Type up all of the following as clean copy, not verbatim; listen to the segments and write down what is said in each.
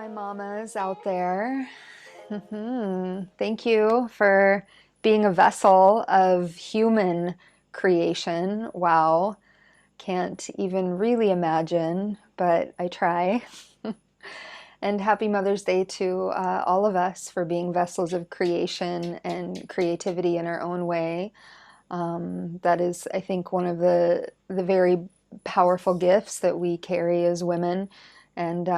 my mamas out there. Thank you for being a vessel of human creation. Wow. Can't even really imagine, but I try. And happy Mother's Day to all of us for being vessels of creation and creativity in our own way. That is, I think, one of the very powerful gifts that we carry as women. And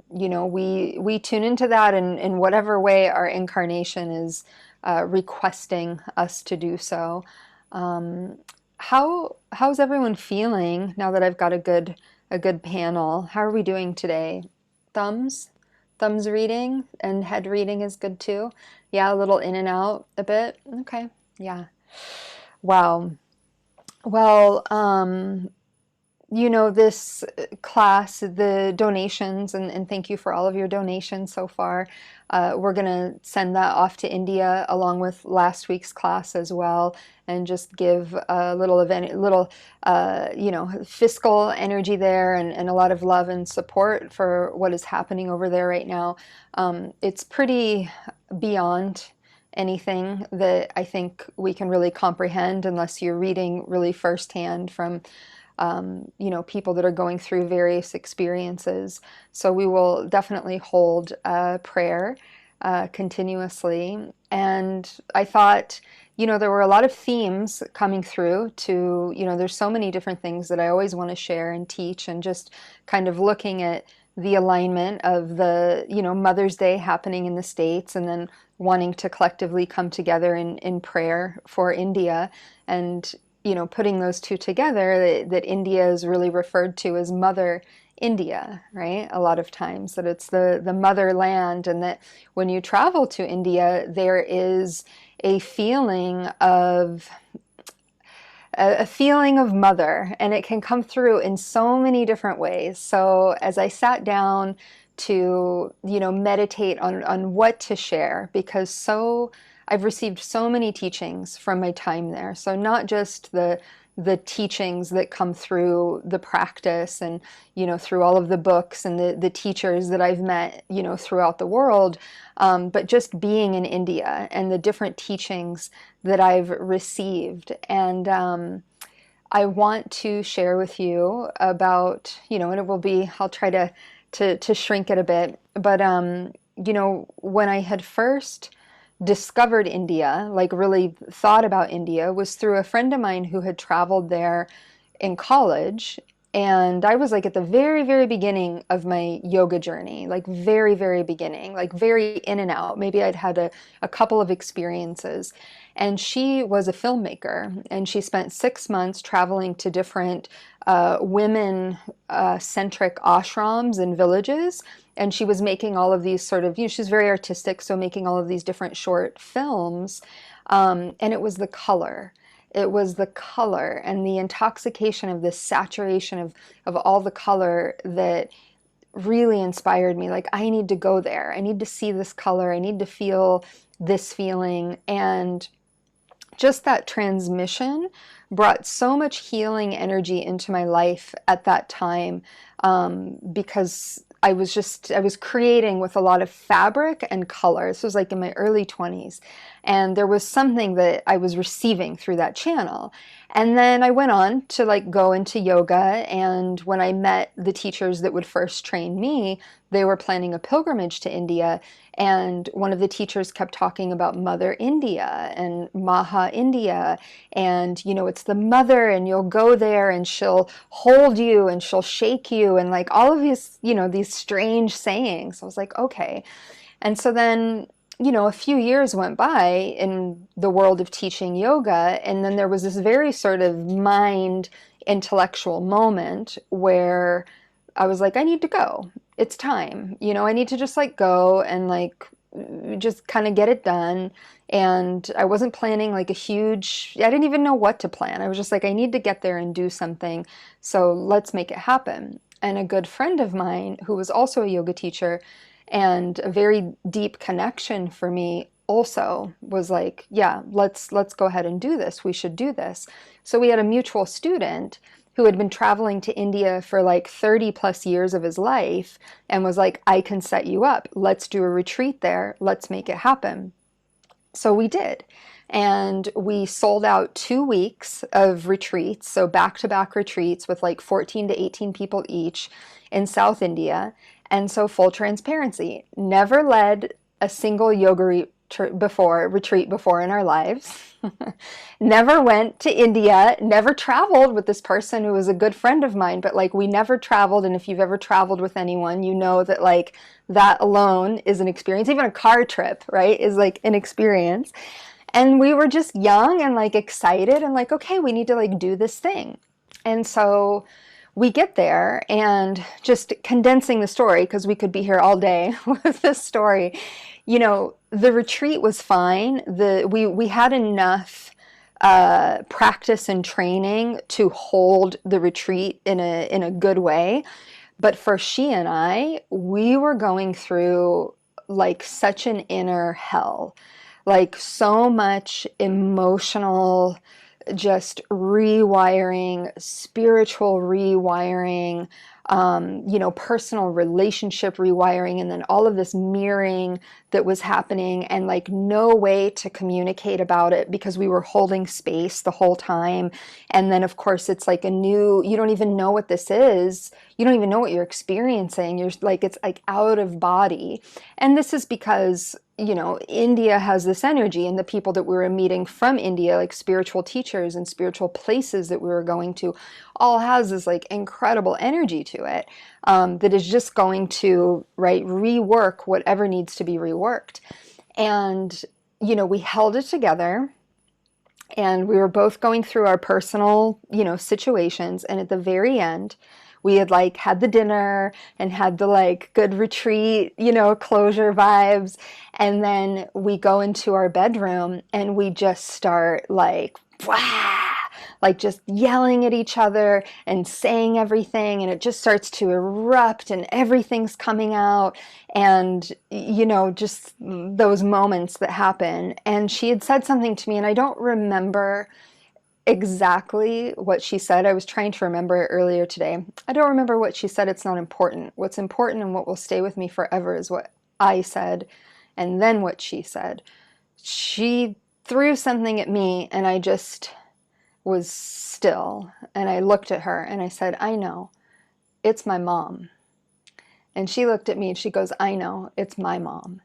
we tune into that in whatever way our incarnation is requesting us to do so. Um, how's everyone feeling now that I've got a good panel? How are we doing today? Thumbs? Thumbs reading and head reading is good too. Yeah, a little in and out a bit. Okay. Yeah. Wow. Well, this class, the donations, and thank you for all of your donations so far. We're going to send that off to India along with last week's class as well, and just give a little event, fiscal energy there, and a lot of love and support for what is happening over there right now. It's pretty beyond anything that I think we can really comprehend unless you're reading really firsthand from people that are going through various experiences. So we will definitely hold prayer continuously. And I thought, there were a lot of themes coming through to, there's so many different things that I always want to share and teach, and just kind of looking at the alignment of the, Mother's Day happening in the States, and then wanting to collectively come together in prayer for India, and putting those two together, that India is really referred to as Mother India, right? A lot of times that it's the motherland, and that when you travel to India, there is a feeling of mother, and it can come through in so many different ways. So as I sat down to meditate on what to share, because I've received so many teachings from my time there. So not just the teachings that come through the practice and through all of the books and the teachers that I've met throughout the world, but just being in India and the different teachings that I've received. And I want to share with you about, and it will be, I'll try to shrink it a bit, but when I had first discovered India, like really thought about India, was through a friend of mine who had traveled there in college. And I was like at the very, very beginning of my yoga journey, like very, very beginning, like very in and out. Maybe I'd had a couple of experiences. And she was a filmmaker, and she spent 6 months traveling to different women-centric ashrams and villages. And she was making all of these sort of, she's very artistic, so making all of these different short films. And it was the color. It was the color and the intoxication of this saturation of all the color that really inspired me. Like, I need to go there. I need to see this color. I need to feel this feeling. And just that transmission brought so much healing energy into my life at that time, because I was creating with a lot of fabric and color. This was like in my early 20s. And there was something that I was receiving through that channel. And then I went on to like go into yoga. And when I met the teachers that would first train me, they were planning a pilgrimage to India. And one of the teachers kept talking about Mother India and Maha India. And, it's the mother, and you'll go there and she'll hold you and she'll shake you, and like all of these, these strange sayings. I was like, okay. And so then, a few years went by in the world of teaching yoga. And then there was this very sort of mind intellectual moment where I was like, I need to go. It's time. I need to just like go and like just kind of get it done. And I wasn't planning like I didn't even know what to plan. I was just like, I need to get there and do something. So let's make it happen. And a good friend of mine who was also a yoga teacher and a very deep connection for me also was like, yeah, let's go ahead and do this. We should do this. So we had a mutual student who had been traveling to India for like 30 plus years of his life and was like, I can set you up. Let's do a retreat there. Let's make it happen. So we did. And we sold out 2 weeks of retreats, so back-to-back retreats with like 14 to 18 people each in South India. And so full transparency, never led a single yoga retreat before in our lives. Never went to India, never traveled with this person who was a good friend of mine, but like we never traveled. And if you've ever traveled with anyone, you know that like that alone is an experience. Even a car trip, right, is like an experience. And we were just young and like excited and like, okay, we need to like do this thing. And so we get there, and just condensing the story, because we could be here all day with this story, you know, the retreat was fine. We had enough practice and training to hold the retreat in a good way. But for she and I, we were going through like such an inner hell, like so much emotional, just rewiring, spiritual rewiring, you know, personal relationship rewiring, and then all of this mirroring that was happening, and like no way to communicate about it because we were holding space the whole time. And then of course it's like a new, you don't even know what this is. You don't even know what you're experiencing. You're like, it's like out of body. And this is because, you know, India has this energy, and the people that we were meeting from India, like spiritual teachers and spiritual places that we were going to, all has this like incredible energy to it, that is just going to, right, rework whatever needs to be reworked. And, you know, we held it together, and we were both going through our personal, you know, situations. And at the very end, we had like had the dinner and had the like good retreat, you know, closure vibes. And then we go into our bedroom and we just start like, wow, like just yelling at each other and saying everything. And it just starts to erupt and everything's coming out. And, you know, just those moments that happen. And she had said something to me, and I don't remember exactly what she said. I was trying to remember it earlier today. I don't remember what she said. It's not important. What's important and what will stay with me forever is what I said, and then what she said. She threw something at me, and I just was still. And I looked at her and I said, I know, it's my mom. And she looked at me and she goes, I know, it's my mom.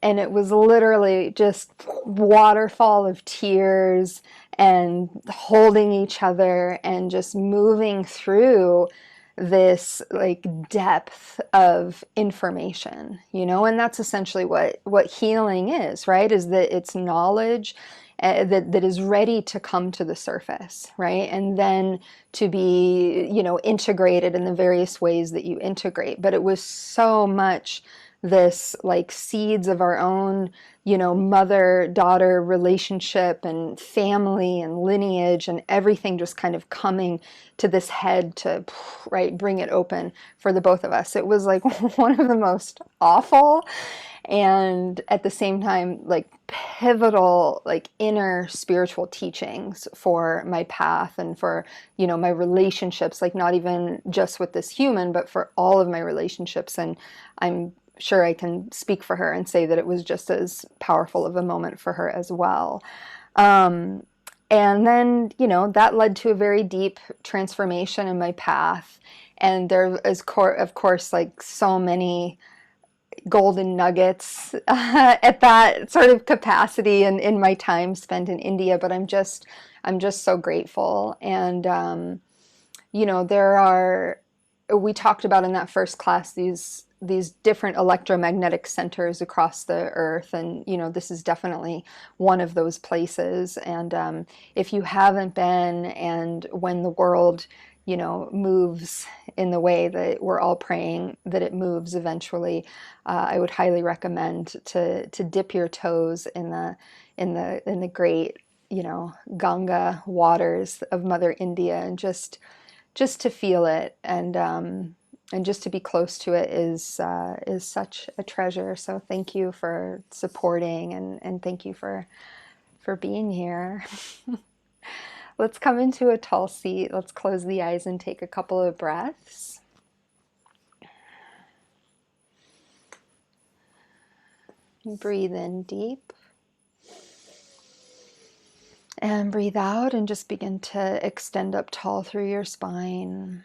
And it was literally just waterfall of tears and holding each other and just moving through this like depth of information, you know. And that's essentially what healing is, right? Is that it's knowledge that is ready to come to the surface, right? And then to be, you know, integrated in the various ways that you integrate. But it was so much this like seeds of our own, you know, mother-daughter relationship and family and lineage and everything just kind of coming to this head to, right, bring it open for the both of us. It was like one of the most awful and at the same time like pivotal, like inner spiritual teachings for my path and for, you know, my relationships, like not even just with this human, but for all of my relationships. And I'm sure I can speak for her and say that it was just as powerful of a moment for her as well. And then, you know, that led to a very deep transformation in my path. And there is, of course, like so many golden nuggets at that sort of capacity and in my time spent in India. But I'm just so grateful. And, you know, we talked about in that first class, these different electromagnetic centers across the earth, and you know, this is definitely one of those places. And if you haven't been, and when the world, you know, moves in the way that we're all praying that it moves eventually, I would highly recommend to dip your toes in the great, you know, Ganga waters of Mother India, and just to feel it, and just to be close to it is such a treasure. So thank you for supporting, and thank you for being here. Let's come into a tall seat. Let's close the eyes and take a couple of breaths. Breathe in deep. And breathe out and just begin to extend up tall through your spine.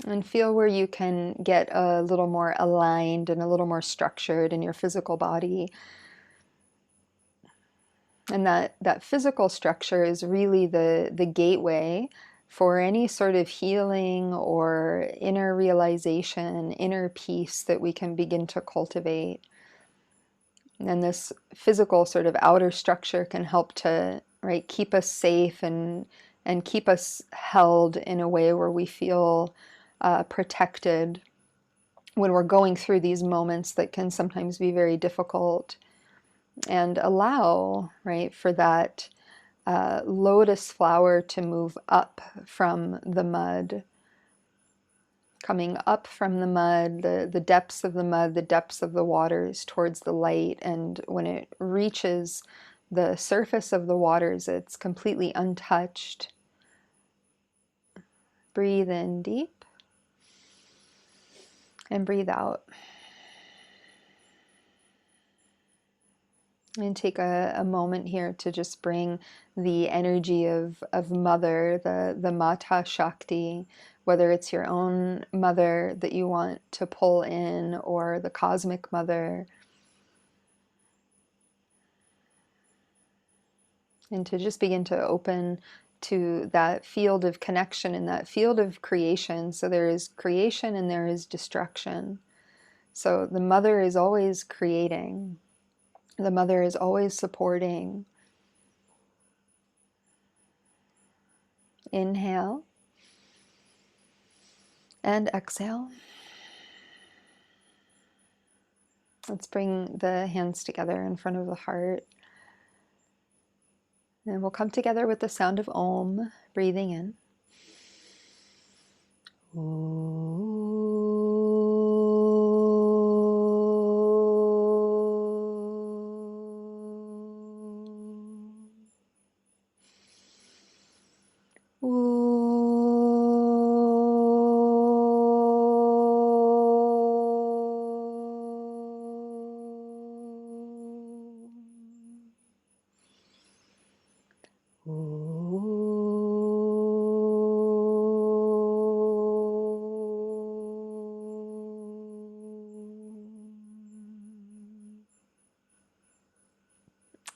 And feel where you can get a little more aligned and a little more structured in your physical body. And that physical structure is really the gateway for any sort of healing or inner realization, inner peace that we can begin to cultivate. And this physical sort of outer structure can help to, right, keep us safe and keep us held in a way where we feel protected when we're going through these moments that can sometimes be very difficult, and allow, right, for that lotus flower to move up from the mud, coming up from the mud, the depths of the mud, the depths of the waters towards the light. And when it reaches the surface of the waters, it's completely untouched. Breathe in deep and breathe out. And take a moment here to just bring the energy of mother, the Mata Shakti, whether it's your own mother that you want to pull in or the cosmic mother, and to just begin to open to that field of connection and that field of creation. So there is creation and there is destruction. So the mother is always creating. The mother is always supporting. Inhale and exhale. Let's bring the hands together in front of the heart. And we'll come together with the sound of Om, breathing in.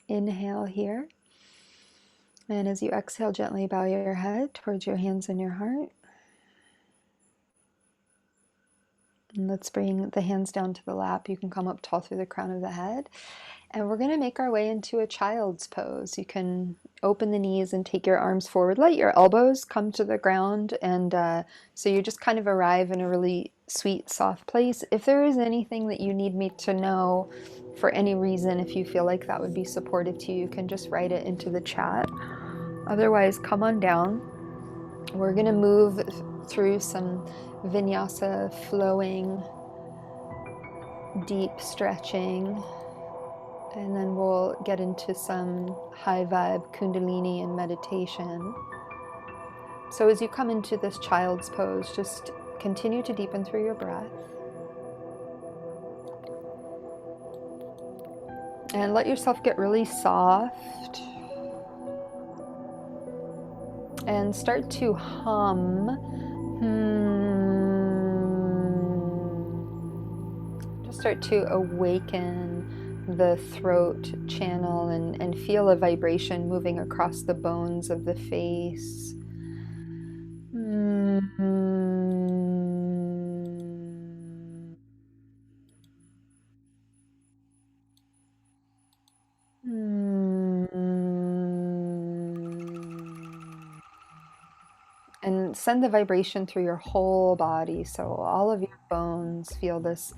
Inhale here. And as you exhale, gently bow your head towards your hands and your heart. And let's bring the hands down to the lap. You can come up tall through the crown of the head. And we're going to make our way into a child's pose. You can open the knees and take your arms forward. Let your elbows come to the ground. And so you just kind of arrive in a really sweet, soft place. If there is anything that you need me to know for any reason, if you feel like that would be supportive to you, you can just write it into the chat. Otherwise, come on down. We're going to move through some Vinyasa, flowing, deep stretching, and then we'll get into some high vibe Kundalini and meditation. So as you come into this child's pose, just continue to deepen through your breath. And let yourself get really soft. And start to hum. Just start to awaken the throat channel and feel a vibration moving across the bones of the face. And send the vibration through your whole body. So all of your bones feel this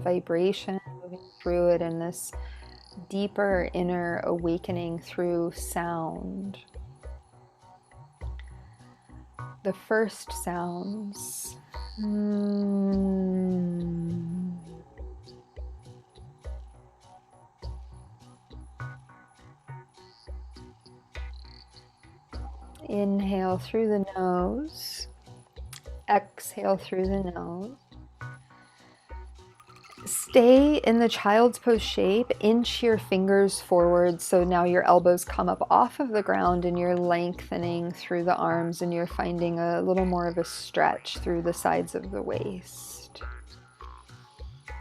vibration moving through it, and this deeper inner awakening through sound. the first sounds. Inhale through the nose, exhale through the nose. Stay in the child's pose shape, inch your fingers forward, so now your elbows come up off of the ground and you're lengthening through the arms and you're finding a little more of a stretch through the sides of the waist.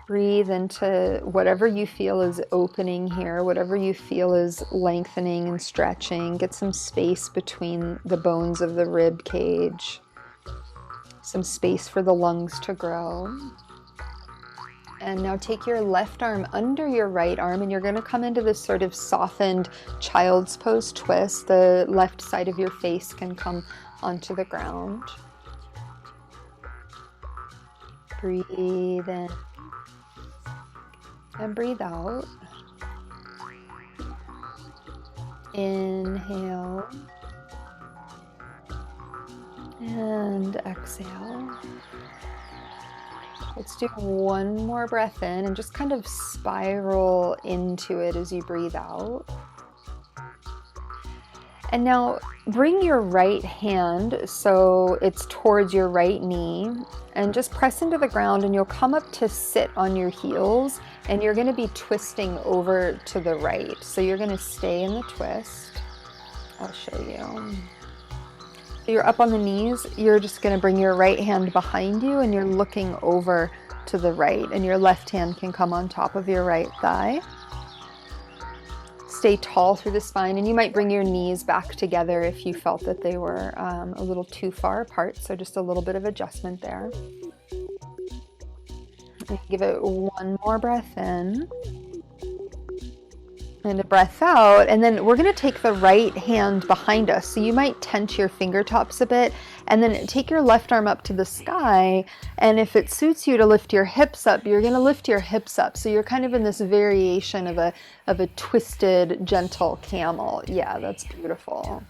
Breathe into whatever you feel is opening here, whatever you feel is lengthening and stretching. Get some space between the bones of the rib cage, some space for the lungs to grow. And now take your left arm under your right arm and you're going to come into this sort of softened child's pose twist. The left side of your face can come onto the ground. Breathe in and breathe out. Inhale and exhale. Let's do one more breath in and just kind of spiral into it as you breathe out. And now bring your right hand so it's towards your right knee and just press into the ground, and you'll come up to sit on your heels and you're going to be twisting over to the right. So you're going to stay in the twist. I'll show you. You're up on the knees, you're just going to bring your right hand behind you and you're looking over to the right, and your left hand can come on top of your right thigh. Stay tall through the spine, and you might bring your knees back together if you felt that they were a little too far apart, so just a little bit of adjustment there. And give it one more breath in. And a breath out, and then we're going to take the right hand behind us. So you might tense your fingertips a bit, and then take your left arm up to the sky, and if it suits you to lift your hips up, you're going to lift your hips up. So you're kind of in this variation of a twisted, gentle camel. Yeah, that's beautiful.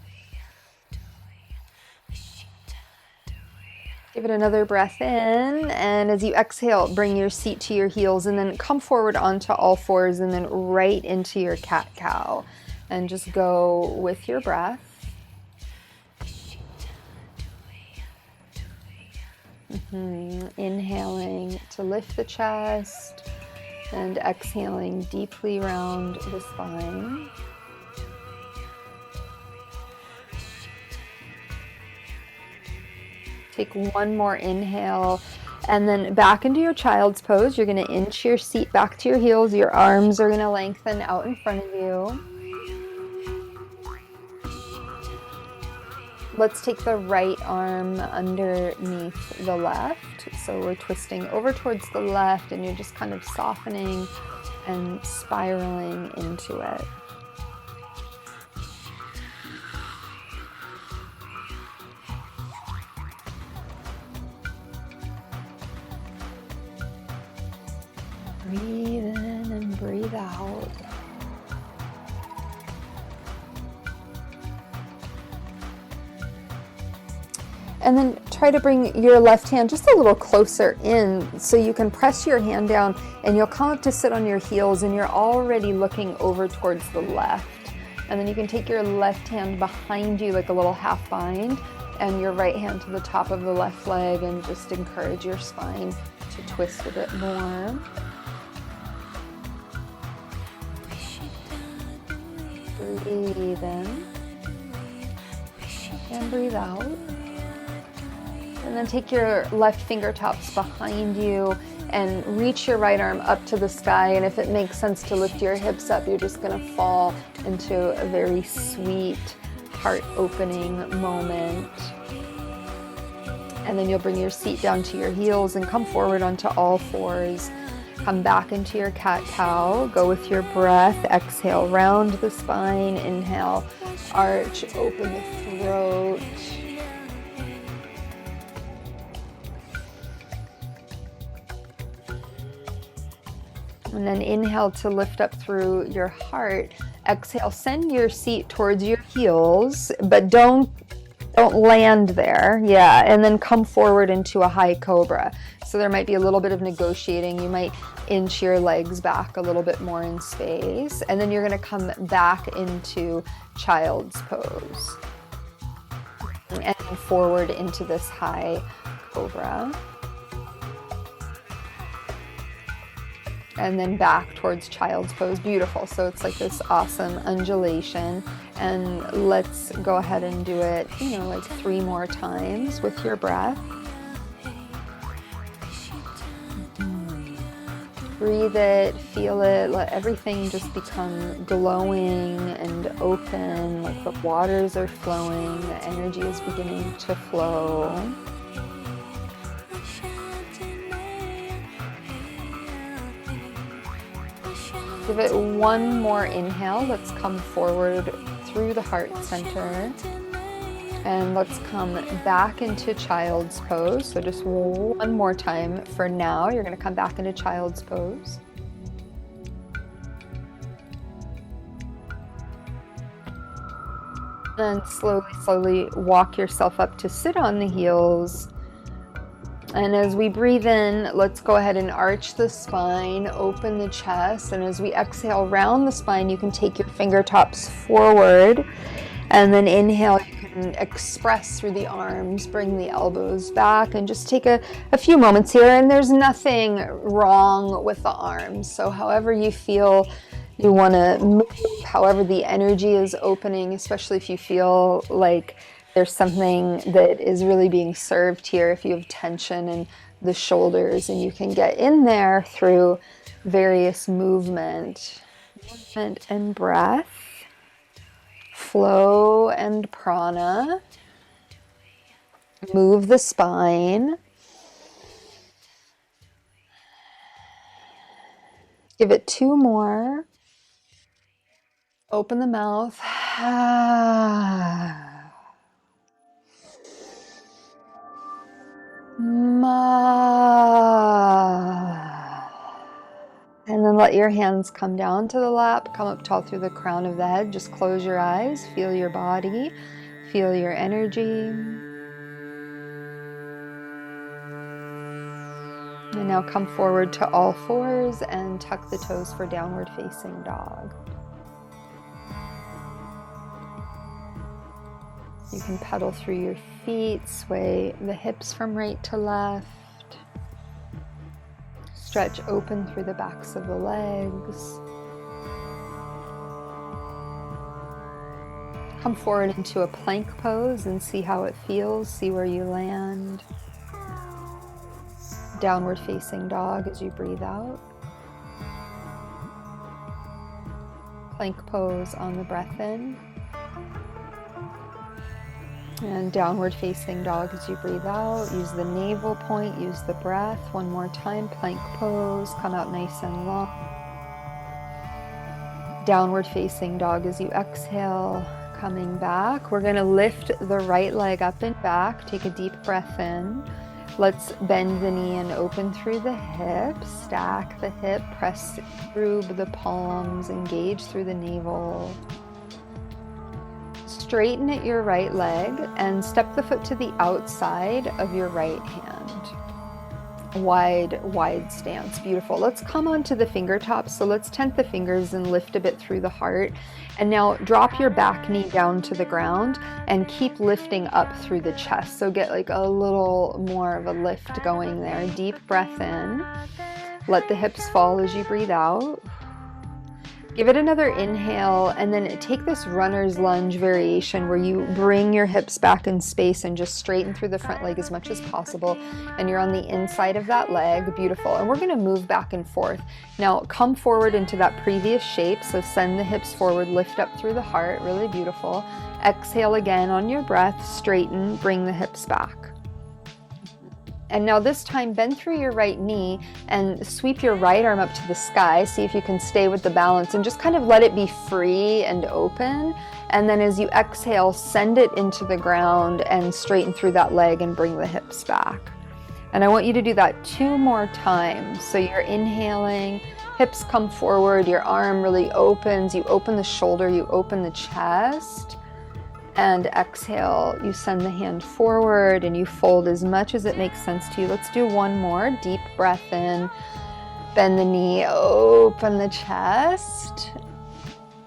Give it another breath in, and as you exhale, bring your seat to your heels and then come forward onto all fours and then right into your cat-cow. And just go with your breath. Inhaling to lift the chest and exhaling deeply round the spine. Take one more inhale and then back into your child's pose. You're going to inch your seat back to your heels. Your arms are going to lengthen out in front of you. Let's take the right arm underneath the left. So we're twisting over towards the left and you're just kind of softening and spiraling into it. Breathe in and breathe out. And then try to bring your left hand just a little closer in so you can press your hand down and you'll come up to sit on your heels and you're already looking over towards the left. And then you can take your left hand behind you like a little half bind and your right hand to the top of the left leg and just encourage your spine to twist a bit more. Breathe in and breathe out. And then take your left fingertips behind you and reach your right arm up to the sky. And if it makes sense to lift your hips up, you're just going to fall into a very sweet, heart-opening moment. And then you'll bring your seat down to your heels and come forward onto all fours. Come back into your cat-cow. Go with your breath. Exhale, round the spine. Inhale, arch, open the throat. And then inhale to lift up through your heart. Exhale, send your seat towards your heels, but don't Don't land there. Yeah, and then come forward into a high cobra. So there might be a little bit of negotiating. You might inch your legs back a little bit more in space, and then you're going to come back into child's pose and forward into this high cobra, and then back towards child's pose. Beautiful. So it's like this awesome undulation, and let's go ahead and do it, you know, like 3 more times with your breath. Breathe it, feel it, let everything just become glowing and open, like the waters are flowing, the energy is beginning to flow. Give it 1 more inhale. Let's come forward through the heart center. And let's come back into child's pose. So just 1 more time for now. You're going to come back into child's pose. And slowly walk yourself up to sit on the heels. And as we breathe in, let's go ahead and arch the spine, open the chest. And as we exhale, round the spine, you can take your fingertips forward. And then inhale, you can express through the arms, bring the elbows back, and just take a few moments here. And there's nothing wrong with the arms. So however you feel you want to move, however the energy is opening, especially if you feel like there's something that is really being served here, if you have tension in the shoulders, and you can get in there through various movement and breath. Flow and prana. Move the spine. Give it 2 more. Open the mouth. And then let your hands come down to the lap, come up tall through the crown of the head. Just close your eyes, feel your body, feel your energy. And now come forward to all 4s and tuck the toes for downward facing dog. You can pedal through your feet, sway the hips from right to left. Stretch open through the backs of the legs. Come forward into a plank pose and see how it feels. See where you land. Downward facing dog as you breathe out. Plank pose on the breath in. And downward facing dog as you breathe out. Use the navel point, use the breath. 1 more time, plank pose, come out nice and long. Downward facing dog as you exhale, coming back. We're going to lift the right leg up and back. Take a deep breath in. Let's bend the knee and open through the hip. Stack the hip, press through the palms, engage through the navel. Straighten at your right leg and step the foot to the outside of your right hand. Wide stance. Beautiful. Let's come onto the fingertips. So let's tent the fingers and lift a bit through the heart. And now drop your back knee down to the ground and keep lifting up through the chest. So get like a little more of a lift going there. Deep breath in. Let the hips fall as you breathe out. Give it another inhale, and then take this runner's lunge variation where you bring your hips back in space and just straighten through the front leg as much as possible. And you're on the inside of that leg. Beautiful. And we're going to move back and forth. Now come forward into that previous shape. So send the hips forward, lift up through the heart. Really beautiful. Exhale again on your breath. Straighten, bring the hips back. And now this time, bend through your right knee and sweep your right arm up to the sky. See if you can stay with the balance and just kind of let it be free and open. And then as you exhale, send it into the ground and straighten through that leg and bring the hips back. And I want you to do that 2 more times. So you're inhaling, hips come forward, your arm really opens, you open the shoulder, you open the chest. And exhale, you send the hand forward and you fold as much as it makes sense to you. Let's do one more. Deep breath in, bend the knee, open the chest,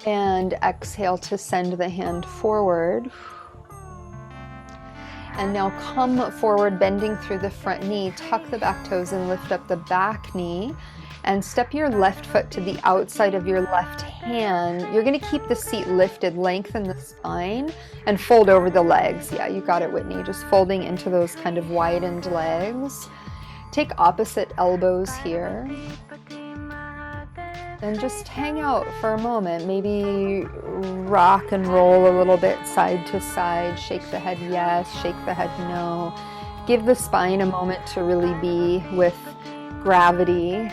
and exhale to send the hand forward. And now come forward, bending through the front knee, tuck the back toes and lift up the back knee. And step your left foot to the outside of your left hand. You're going to keep the seat lifted, lengthen the spine, and fold over the legs. Yeah, you got it, Whitney. Just folding into those kind of widened legs. Take opposite elbows here. And just hang out for a moment. Maybe rock and roll a little bit side to side. Shake the head yes, shake the head no. Give the spine a moment to really be with gravity.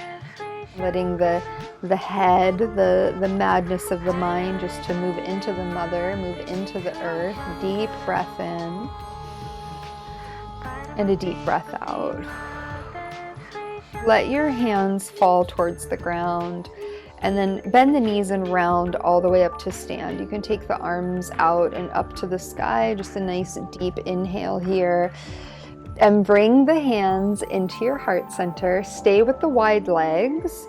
Letting the head, the madness of the mind just to move into the mother, move into the earth. Deep breath in and a deep breath out. Let your hands fall towards the ground and then bend the knees and round all the way up to stand. You can take the arms out and up to the sky. Just a nice deep inhale here. And bring the hands into your heart center. Stay with the wide legs.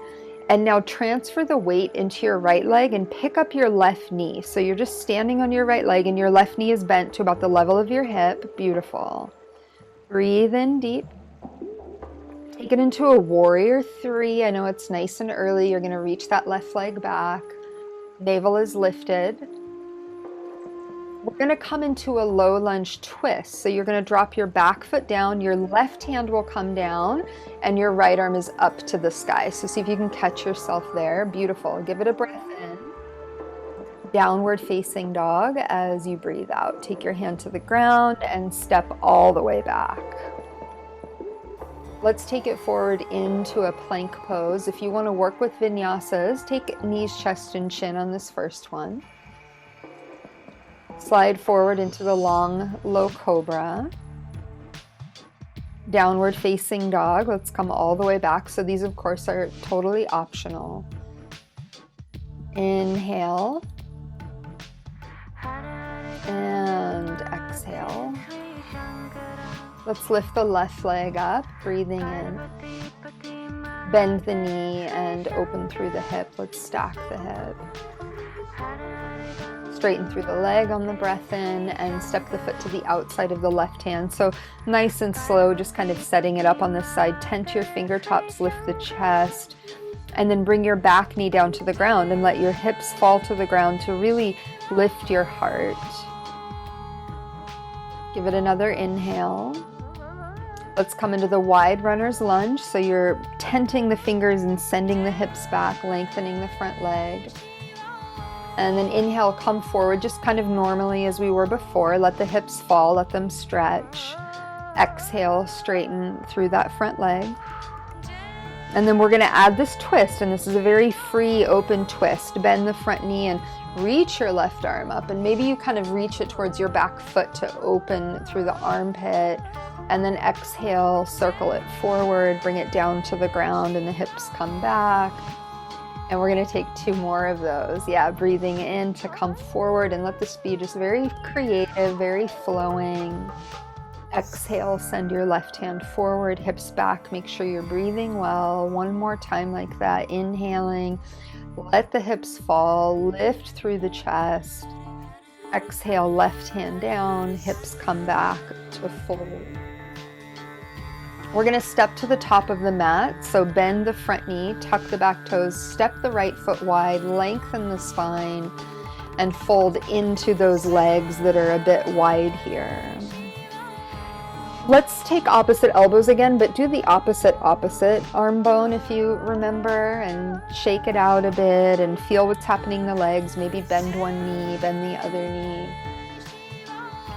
And now transfer the weight into your right leg and pick up your left knee. So you're just standing on your right leg and your left knee is bent to about the level of your hip. Beautiful. Breathe in deep. Take it into a warrior three. I know it's nice and early. You're going to reach that left leg back. Navel is lifted. We're going to come into a low lunge twist. So you're going to drop your back foot down, your left hand will come down, and your right arm is up to the sky. So see if you can catch yourself there. Beautiful. Give it a breath in. Downward facing dog as you breathe out. Take your hand to the ground and step all the way back. Let's take it forward into a plank pose. If you want to work with vinyasas, take knees, chest, and chin on this first one. Slide forward into the long, low cobra. Downward facing dog. Let's come all the way back. So these, of course, are totally optional. Inhale. And exhale. Let's lift the left leg up, breathing in. Bend the knee and open through the hip. Let's stack the hip. Straighten through the leg on the breath in and step the foot to the outside of the left hand. So nice and slow, just kind of setting it up on this side. Tent your fingertips, lift the chest, and then bring your back knee down to the ground and let your hips fall to the ground to really lift your heart. Give it another inhale. Let's come into the wide runner's lunge. So you're tenting the fingers and sending the hips back, lengthening the front leg. And then inhale, come forward just kind of normally as we were before. Let the hips fall, let them stretch. Exhale, straighten through that front leg. And then we're going to add this twist, and this is a very free, open twist. Bend the front knee and reach your left arm up, and maybe you kind of reach it towards your back foot to open through the armpit. And then exhale, circle it forward, bring it down to the ground, and the hips come back. And we're going to take two more of those. Yeah, breathing in to come forward and let this be just very creative, very flowing. Exhale, send your left hand forward, hips back. Make sure you're breathing well. One more time like that. Inhaling, let the hips fall, lift through the chest. Exhale, left hand down, hips come back to fold. We're going to step to the top of the mat. So bend the front knee, tuck the back toes, step the right foot wide, lengthen the spine, and fold into those legs that are a bit wide here. Let's take opposite elbows again, but do the opposite arm bone if you remember, and shake it out a bit and feel what's happening in the legs. Maybe bend one knee, bend the other knee.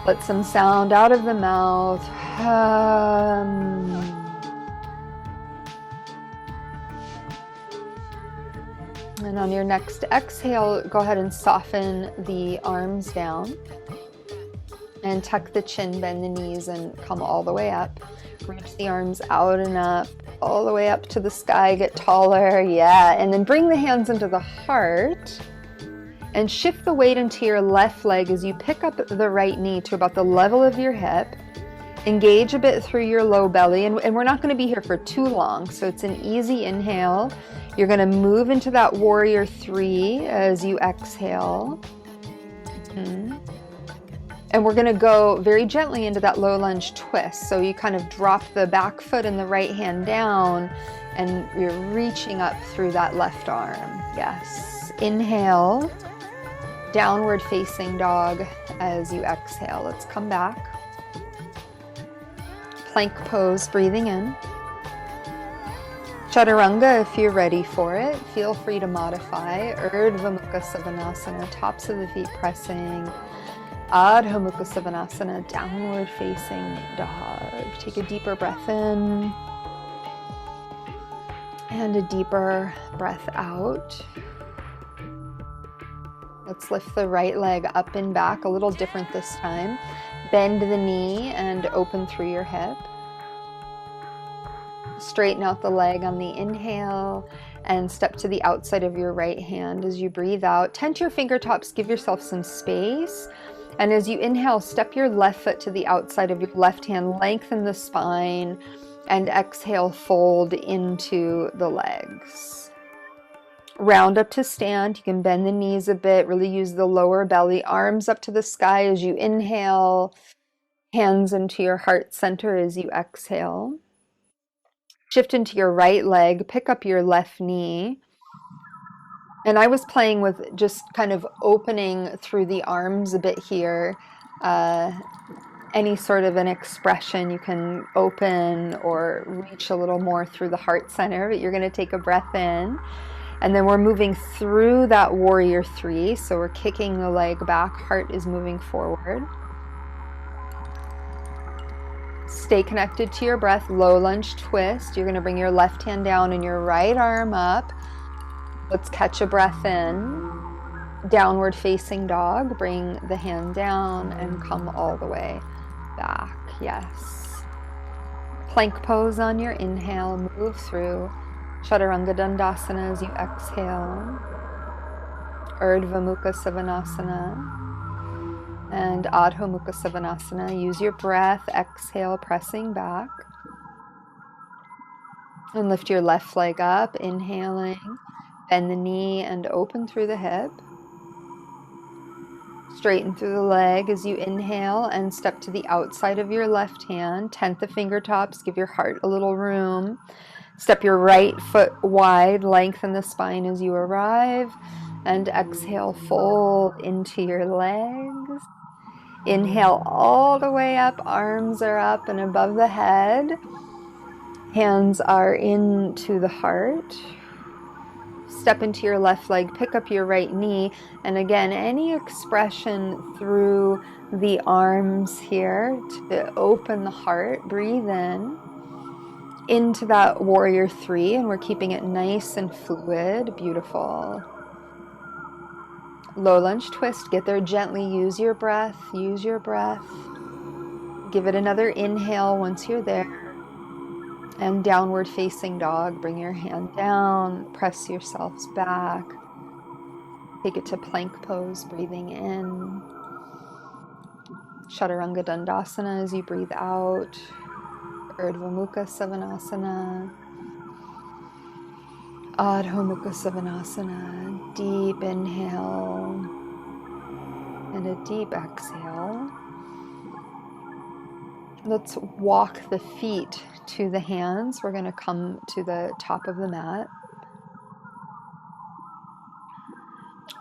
Let some sound out of the mouth. And on your next exhale, go ahead and soften the arms down. And tuck the chin, bend the knees, and come all the way up. Reach the arms out and up, all the way up to the sky, get taller. Yeah, and then bring the hands into the heart. And shift the weight into your left leg as you pick up the right knee to about the level of your hip. Engage a bit through your low belly, and we're not going to be here for too long, so it's an easy inhale. You're going to move into that warrior three as you exhale. And we're going to go very gently into that low lunge twist. So you kind of drop the back foot and the right hand down, and you're reaching up through that left arm. Yes. Inhale, downward facing dog as you exhale. Let's come back. Plank pose, breathing in. Chaturanga, if you're ready for it, feel free to modify. Urdhva Mukha Savasana, tops of the feet pressing. Adho Mukha Savasana, downward facing dog. Take a deeper breath in and a deeper breath out. Let's lift the right leg up and back, a little different this time. Bend the knee and open through your hip. Straighten out the leg on the inhale and step to the outside of your right hand as you breathe out. Tent your fingertips, give yourself some space. And as you inhale, step your left foot to the outside of your left hand, lengthen the spine, and exhale, fold into the legs. Round up to stand. You can bend the knees a bit, really use the lower belly, arms up to the sky as you inhale, hands into your heart center as you exhale. Shift into your right leg, pick up your left knee. And I was playing with just kind of opening through the arms a bit here. Any sort of an expression you can open or reach a little more through the heart center, but you're going to take a breath in. And then we're moving through that warrior three. So we're kicking the leg back, heart is moving forward. Stay connected to your breath, low lunge twist. You're going to bring your left hand down and your right arm up. Let's catch a breath in. Downward facing dog. Bring the hand down and come all the way back. Yes. Plank pose on your inhale. Move through. Chaturanga Dandasana as you exhale. Urdhva Mukha Savasana. And Adho Mukha Savasana. Use your breath. Exhale, pressing back. And lift your left leg up, inhaling. Bend the knee and open through the hip. Straighten through the leg as you inhale and step to the outside of your left hand. Tent the fingertips, give your heart a little room. Step your right foot wide, lengthen the spine as you arrive. And exhale, fold into your legs. Inhale all the way up, arms are up and above the head. Hands are into the heart. Step into your left leg, pick up your right knee, and again, any expression through the arms here to open the heart. Breathe in into that warrior three, and we're keeping it nice and fluid. Beautiful. Low lunge twist, get there gently, use your breath, use your breath. Give it another inhale once you're there. And downward facing dog, bring your hand down, press yourselves back. Take it to plank pose, breathing in. Chaturanga Dandasana as you breathe out. Urdhva Mukha Savasana. Adho Mukha Savasana. Deep inhale and a deep exhale. Let's walk the feet to the hands. We're going to come to the top of the mat.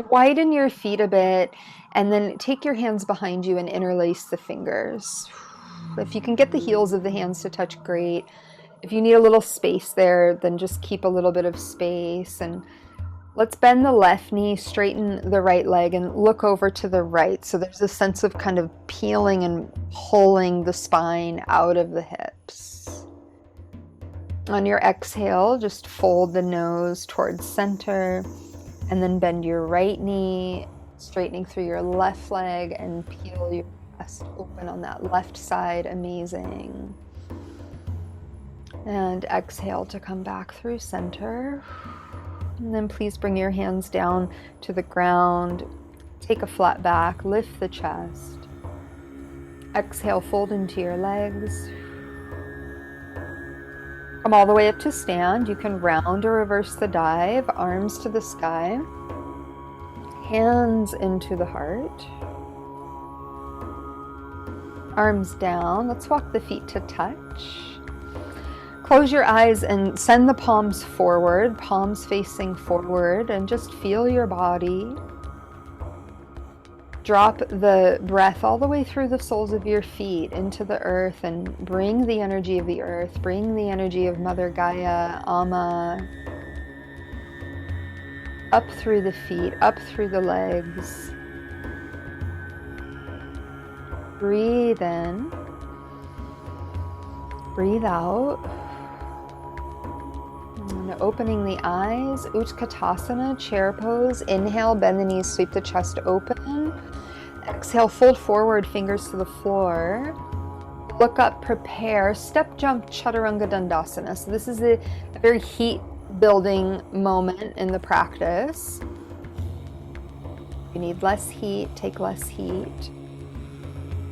Widen your feet a bit and then take your hands behind you and interlace the fingers. If you can get the heels of the hands to touch, great. If you need a little space there, then just keep a little bit of space. And let's bend the left knee, straighten the right leg, and look over to the right. So there's a sense of kind of peeling and pulling the spine out of the hips. On your exhale, just fold the nose towards center, and then bend your right knee, straightening through your left leg, and peel your chest open on that left side. Amazing. And exhale to come back through center. And then please bring your hands down to the ground. Take a flat back, lift the chest. Exhale, fold into your legs. Come all the way up to stand. You can round or reverse the dive, arms to the sky, hands into the heart. Arms down. Let's walk the feet to touch. Close your eyes and send the palms forward, palms facing forward, and just feel your body. Drop the breath all the way through the soles of your feet into the earth and bring the energy of the earth, bring the energy of Mother Gaia, Amma, up through the feet, up through the legs. Breathe in, breathe out. And opening the eyes, Utkatasana, chair pose. Inhale, bend the knees, sweep the chest open. Exhale, fold forward, fingers to the floor. Look up, prepare, step jump, Chaturanga Dandasana. So this is a very heat building moment in the practice. If you need less heat, take less heat.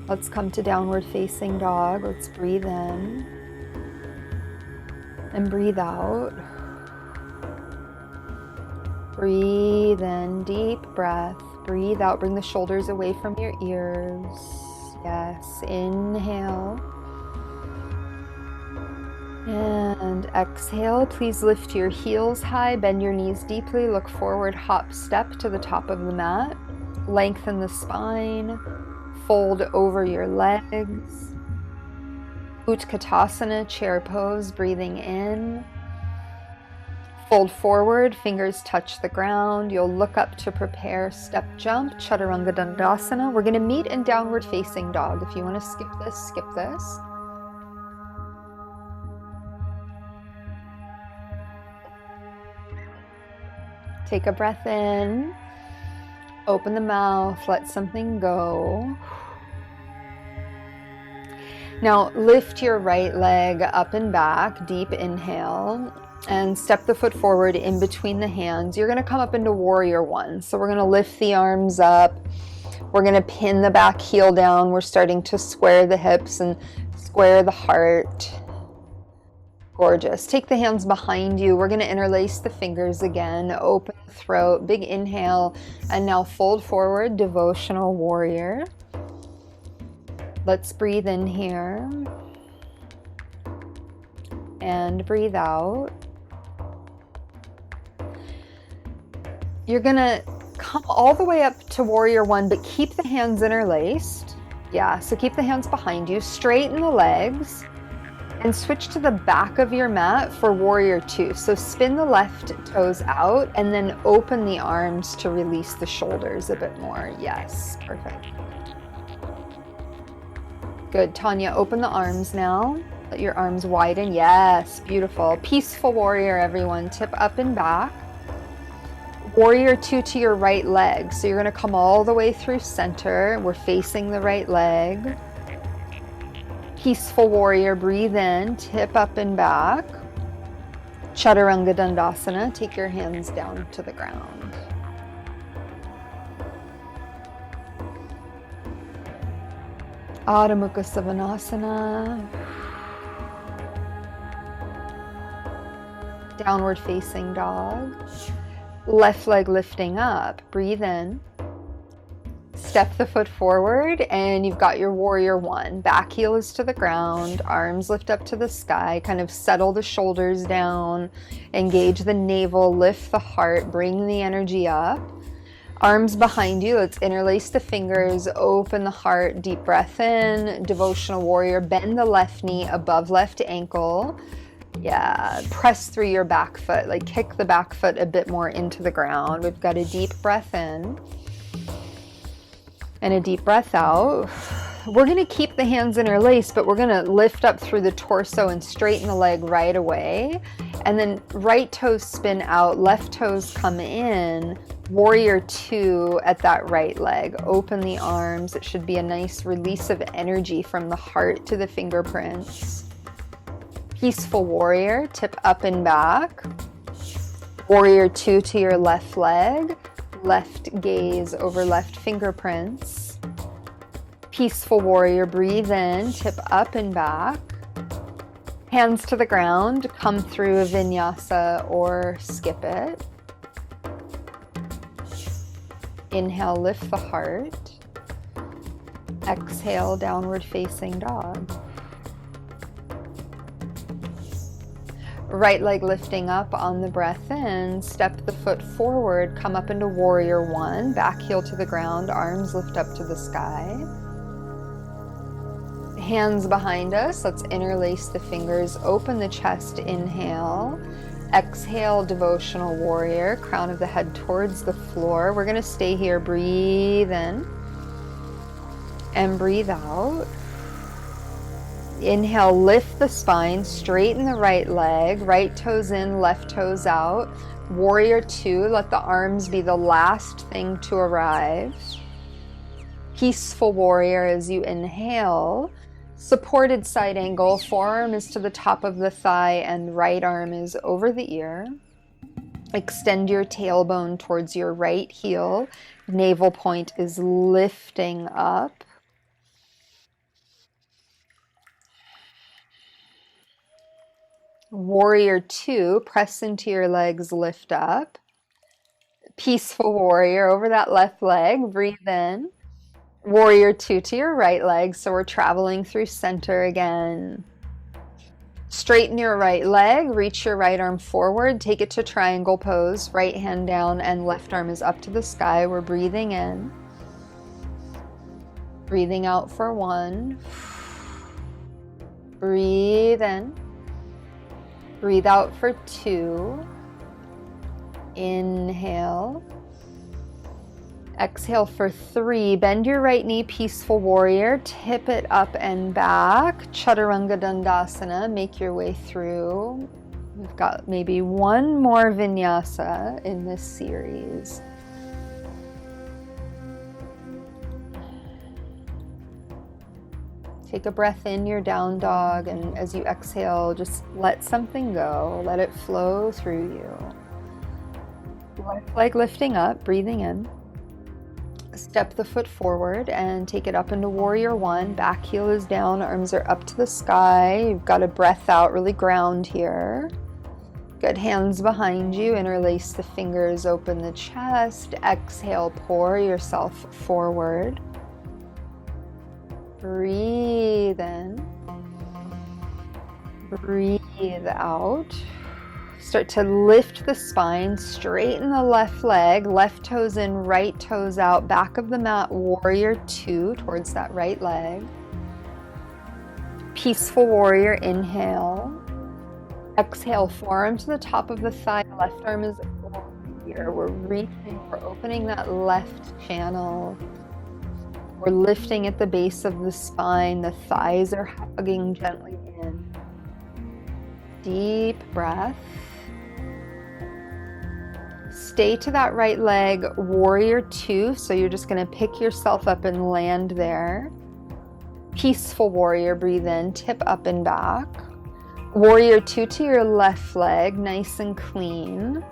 Let's come to downward facing dog. Let's breathe in and breathe out. Breathe in, deep breath. Breathe out, bring the shoulders away from your ears. Yes, inhale. And exhale, please lift your heels high, bend your knees deeply, look forward, hop, step to the top of the mat. Lengthen the spine, fold over your legs. Utkatasana, chair pose, breathing in. Fold forward, fingers touch the ground. You'll look up to prepare, step jump, Chaturanga Dandasana. We're going to meet in downward facing dog. If you want to skip this, skip this. Take a breath in, open the mouth, let something go. Now lift your right leg up and back, deep inhale. And step the foot forward in between the hands. You're going to come up into warrior one. So we're going to lift the arms up. We're going to pin the back heel down. We're starting to square the hips and square the heart. Gorgeous. Take the hands behind you. We're going to interlace the fingers again. Open the throat. Big inhale. And now fold forward, devotional warrior. Let's breathe in here. And breathe out. You're gonna come all the way up to warrior one, but keep the hands interlaced. Yeah, so keep the hands behind you, straighten the legs, and switch to the back of your mat for warrior two. So spin the left toes out and then open the arms to release the shoulders a bit more. Yes, perfect. Good, Tanya, open the arms now. Let your arms widen. Yes, beautiful. Peaceful warrior, everyone. Tip up and back. Warrior two to your right leg. So you're going to come all the way through center. We're facing the right leg. Peaceful warrior, breathe in, tip up and back. Chaturanga Dandasana, take your hands down to the ground. Adho Mukha Savasana. Downward facing dog. Left leg lifting up. Breathe in. Step the foot forward and you've got your warrior one. Back heel is to the ground. Arms lift up to the sky. Kind of settle the shoulders down. Engage the navel. Lift the heart. Bring the energy up. Arms behind you. Let's interlace the fingers. Open the heart. Deep breath in. Devotional warrior. Bend the left knee above left ankle. Yeah, press through your back foot, like kick the back foot a bit more into the ground. We've got a deep breath in and a deep breath out. We're going to keep the hands interlaced, but we're going to lift up through the torso and straighten the leg right away. And then right toes spin out, left toes come in, warrior two at that right leg. Open the arms. It should be a nice release of energy from the heart to the fingerprints. Peaceful warrior, tip up and back. Warrior two to your left leg, left gaze over left fingerprints. Peaceful warrior, breathe in, tip up and back. Hands to the ground, come through a vinyasa or skip it. Inhale, lift the heart. Exhale, downward facing dog. Right leg lifting up on the breath in, step the foot forward, come up into warrior one, back heel to the ground, arms lift up to the sky. Hands behind us, let's interlace the fingers, open the chest, inhale. Exhale, devotional warrior, crown of the head towards the floor. We're gonna stay here, breathe in and breathe out. Inhale, lift the spine, straighten the right leg, right toes in, left toes out. Warrior two, let the arms be the last thing to arrive. Peaceful warrior as you inhale. Supported side angle, forearm is to the top of the thigh and right arm is over the ear. Extend your tailbone towards your right heel. Navel point is lifting up. Warrior two, press into your legs, lift up. Peaceful warrior over that left leg, breathe in. Warrior two to your right leg, so we're traveling through center again. Straighten your right leg, reach your right arm forward, take it to triangle pose, right hand down and left arm is up to the sky. We're breathing in. Breathing out for one. Breathe in. Breathe out for two. Inhale. Exhale for three. Bend your right knee, peaceful warrior. Tip it up and back. Chaturanga Dandasana. Make your way through. We've got maybe one more vinyasa in this series. Take a breath in your down dog, and as you exhale, just let something go. Let it flow through you. Left leg lifting up, breathing in. Step the foot forward and take it up into warrior one. Back heel is down, arms are up to the sky. You've got a breath out, really ground here. Good, hands behind you, interlace the fingers, open the chest. Exhale, pour yourself forward. Breathe in. Breathe out. Start to lift the spine, straighten the left leg, left toes in, right toes out, back of the mat, warrior two towards that right leg. Peaceful warrior, inhale. Exhale, forearm to the top of the thigh, left arm is over here. We're reaching, we're opening that left channel. We're lifting at the base of the spine, the thighs are hugging gently in. Deep breath. Stay to that right leg, warrior two, so you're just going to pick yourself up and land there. Peaceful warrior, breathe in, tip up and back. Warrior two to your left leg, nice and clean.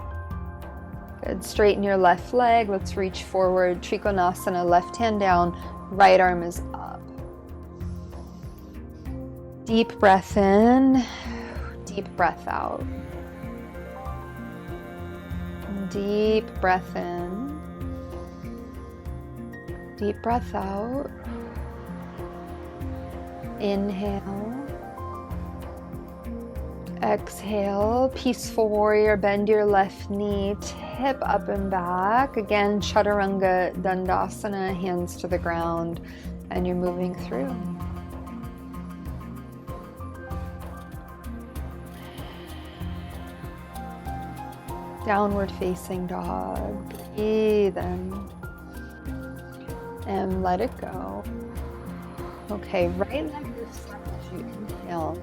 Good, straighten your left leg, let's reach forward, Trikonasana, left hand down, right arm is up. Deep breath in, deep breath out. Deep breath in, deep breath out. Inhale, exhale, peaceful warrior, bend your left knee, tip up and back. Again, Chaturanga Dandasana, hands to the ground, and you're moving through. Downward facing dog. Breathe in and let it go. Okay, right leg lifts up as you inhale.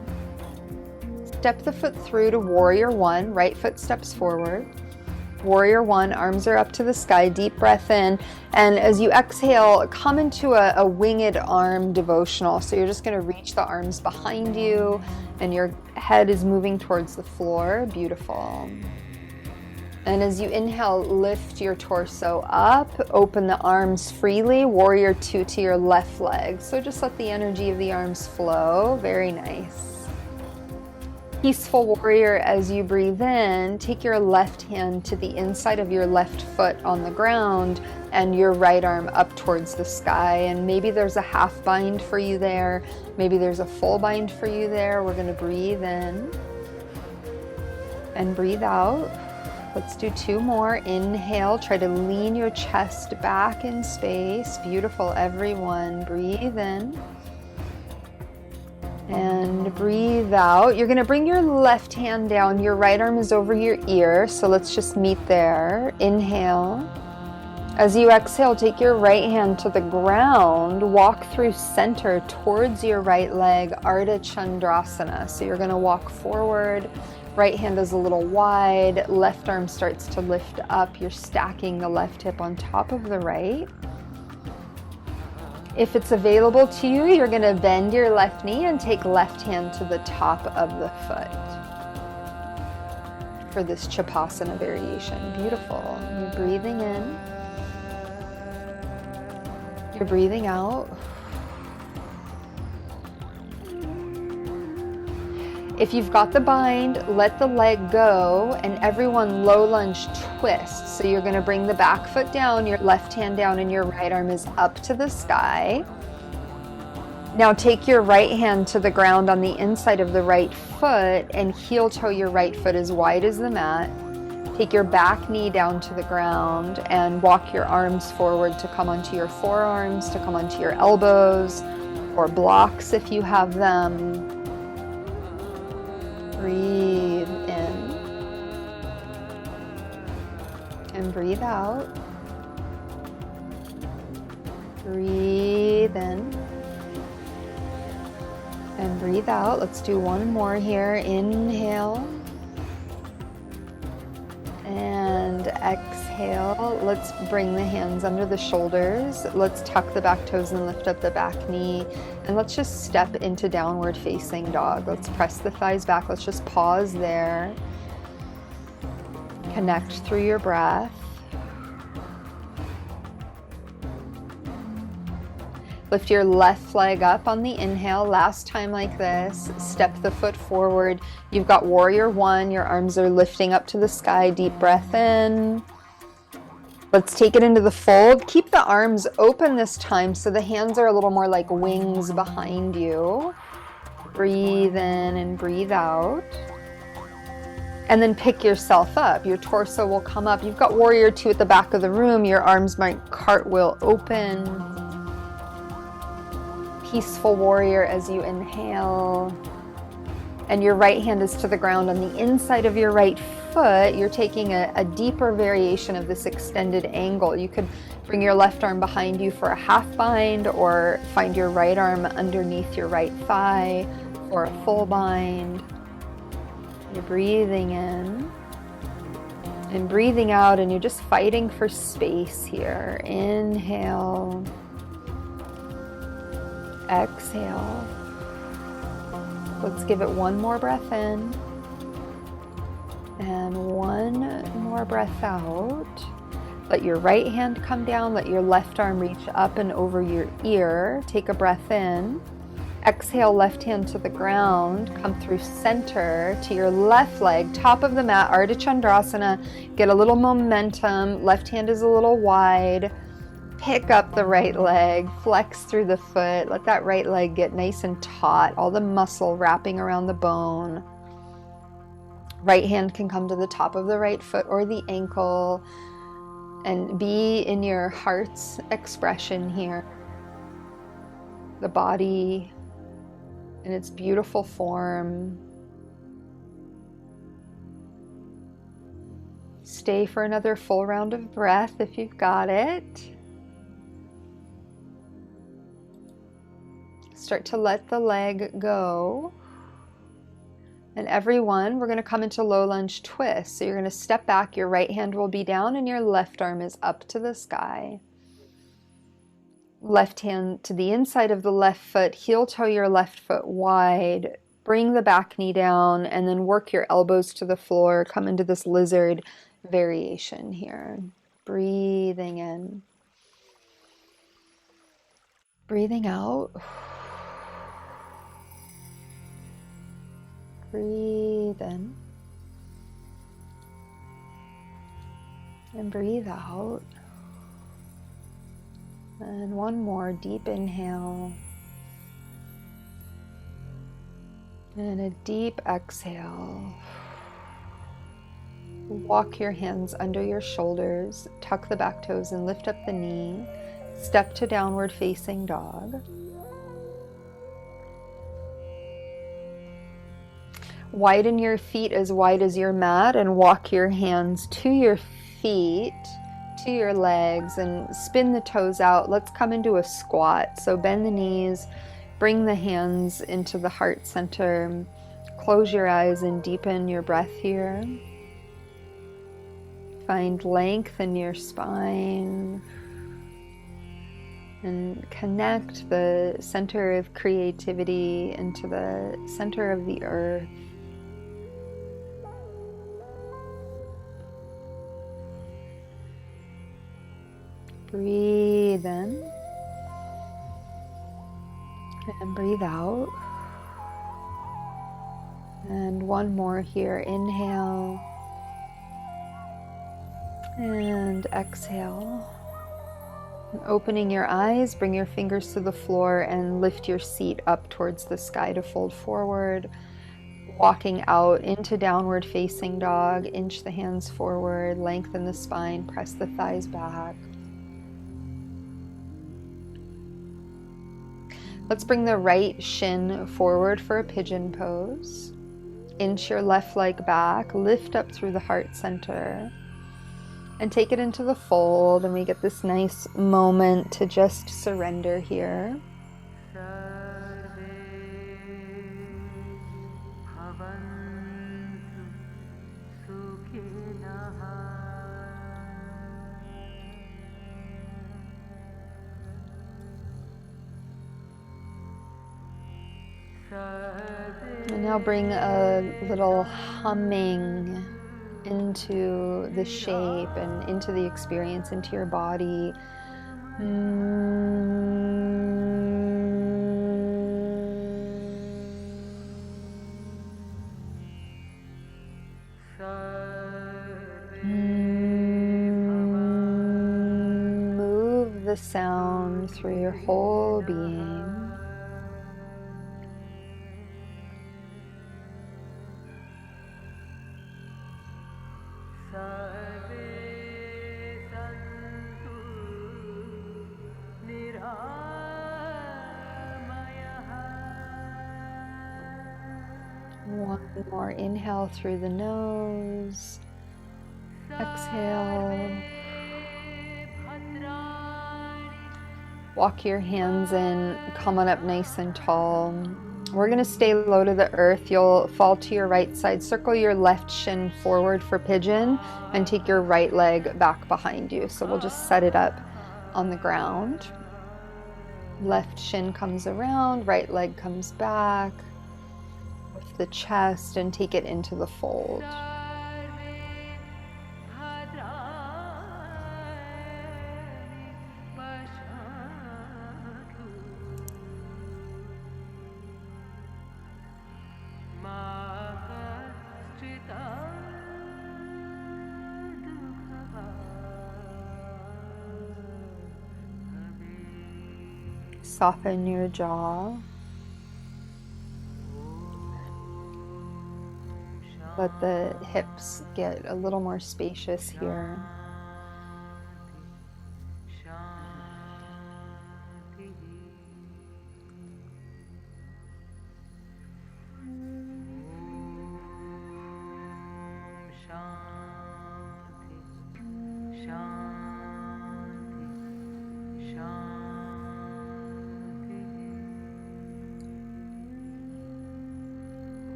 Step the foot through to warrior one, right foot steps forward. Warrior one, arms are up to the sky, deep breath in. And as you exhale, come into a winged arm devotional. So you're just gonna reach the arms behind you and your head is moving towards the floor. Beautiful. And as you inhale, lift your torso up, open the arms freely, warrior two to your left leg. So just let the energy of the arms flow. Very nice. Peaceful warrior, as you breathe in, take your left hand to the inside of your left foot on the ground and your right arm up towards the sky. And maybe there's a half bind for you there. Maybe there's a full bind for you there. We're going to breathe in and breathe out. Let's do two more. Inhale, try to lean your chest back in space. Beautiful, everyone. Breathe in. And breathe out. You're going to bring your left hand down. Your right arm is over your ear. So let's just meet there. Inhale. As you exhale, take your right hand to the ground. Walk through center towards your right leg, Ardha Chandrasana. So you're going to walk forward. Right hand is a little wide. Left arm starts to lift up. You're stacking the left hip on top of the right. If it's available to you, you're going to bend your left knee and take left hand to the top of the foot for this Chapasana variation. Beautiful. You're breathing in. You're breathing out. If you've got the bind, let the leg go, and everyone low lunge twist. So you're going to bring the back foot down, your left hand down, and your right arm is up to the sky. Now take your right hand to the ground on the inside of the right foot and heel toe your right foot as wide as the mat. Take your back knee down to the ground and walk your arms forward to come onto your forearms, to come onto your elbows, or blocks if you have them. Breathe in and breathe out. Breathe in and breathe out. Let's do one more here. Inhale and exhale. Let's bring the hands under the shoulders. Let's tuck the back toes and lift up the back knee. And let's just step into downward facing dog. Let's press the thighs back. Let's just pause there. Connect through your breath. Lift your left leg up on the inhale. Last time like this. Step the foot forward. You've got warrior one. Your arms are lifting up to the sky. Deep breath in. Let's take it into the fold. Keep the arms open this time so the hands are a little more like wings behind you. Breathe in and breathe out. And then pick yourself up. Your torso will come up. You've got warrior two at the back of the room. Your arms might cartwheel open. Peaceful warrior as you inhale. And your right hand is to the ground on the inside of your right foot. You're taking a deeper variation of this extended angle. You could bring your left arm behind you for a half bind, or find your right arm underneath your right thigh for a full bind. You're breathing in and breathing out, and you're just fighting for space here. Inhale. Exhale. Let's give it one more breath in and one more breath out. Let your right hand come down. Let your left arm reach up and over your ear. Take a breath in. Exhale, left hand to the ground. Come through center to your left leg, top of the mat, Ardha Chandrasana. Get a little momentum. Left hand is a little wide. Pick up the right leg, flex through the foot. Let that right leg get nice and taut, all the muscle wrapping around the bone. Right hand can come to the top of the right foot or the ankle, and be in your heart's expression here. The body in its beautiful form. Stay for another full round of breath if you've got it. Start to let the leg go. And everyone, we're going to come into low lunge twist. So you're going to step back, your right hand will be down and your left arm is up to the sky. Left hand to the inside of the left foot, heel toe your left foot wide. Bring the back knee down and then work your elbows to the floor. Come into this lizard. variation here. Breathing in, breathing out. Breathe in and breathe out. And one more deep inhale and a deep exhale. Walk your hands under your shoulders, tuck the back toes and lift up the knee. Step to downward facing dog. Widen your feet as wide as your mat and walk your hands to your feet, to your legs, and spin the toes out. Let's come into a squat. So bend the knees, bring the hands into the heart center. Close your eyes and deepen your breath here. Find length in your spine and connect the center of creativity into the center of the earth. Breathe in and breathe out. And one more here. Inhale and exhale. And opening your eyes, bring your fingers to the floor and lift your seat up towards the sky to fold forward. Walking out into downward facing dog. Inch the hands forward, lengthen the spine, press the thighs back. Let's bring the right shin forward for a pigeon pose. Inch your left leg back, lift up through the heart center, and take it into the fold. And we get this nice moment to just surrender here. And now bring a little humming into the shape and into the experience, into your body. Move the sound through your whole being. One more inhale through the nose. Exhale. Walk your hands in, come on up nice and tall. We're going to stay low to the earth. You'll fall to your right side. Circle your left shin forward for pigeon and take your right leg back behind you. So we'll just set it up on the ground. Left shin comes around, right leg comes back. Lift the chest and take it into the fold. Soften your jaw. Let the hips get a little more spacious here.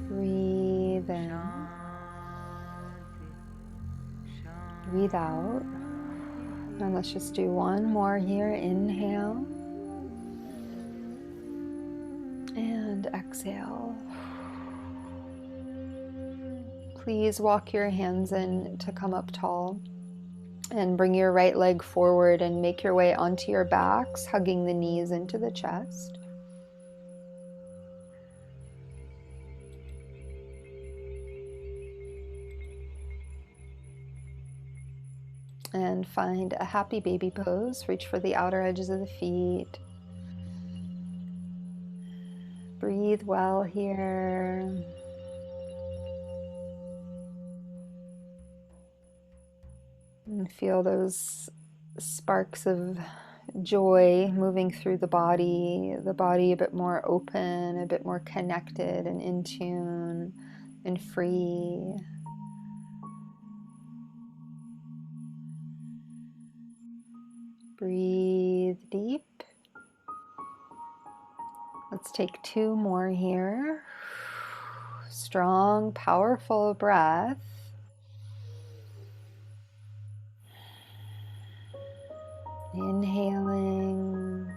Breathe in, breathe out, and let's just do one more here. Inhale and exhale. please walk your hands in to come up tall. And bring your right leg forward and make your way onto your backs, hugging the knees into the chest. And find a happy baby pose. Reach for the outer edges of the feet. Breathe well here. And feel those sparks of joy moving through the body a bit more open, a bit more connected and in tune and free. Breathe deep. Let's take 2 more here. Strong, powerful breath. Inhaling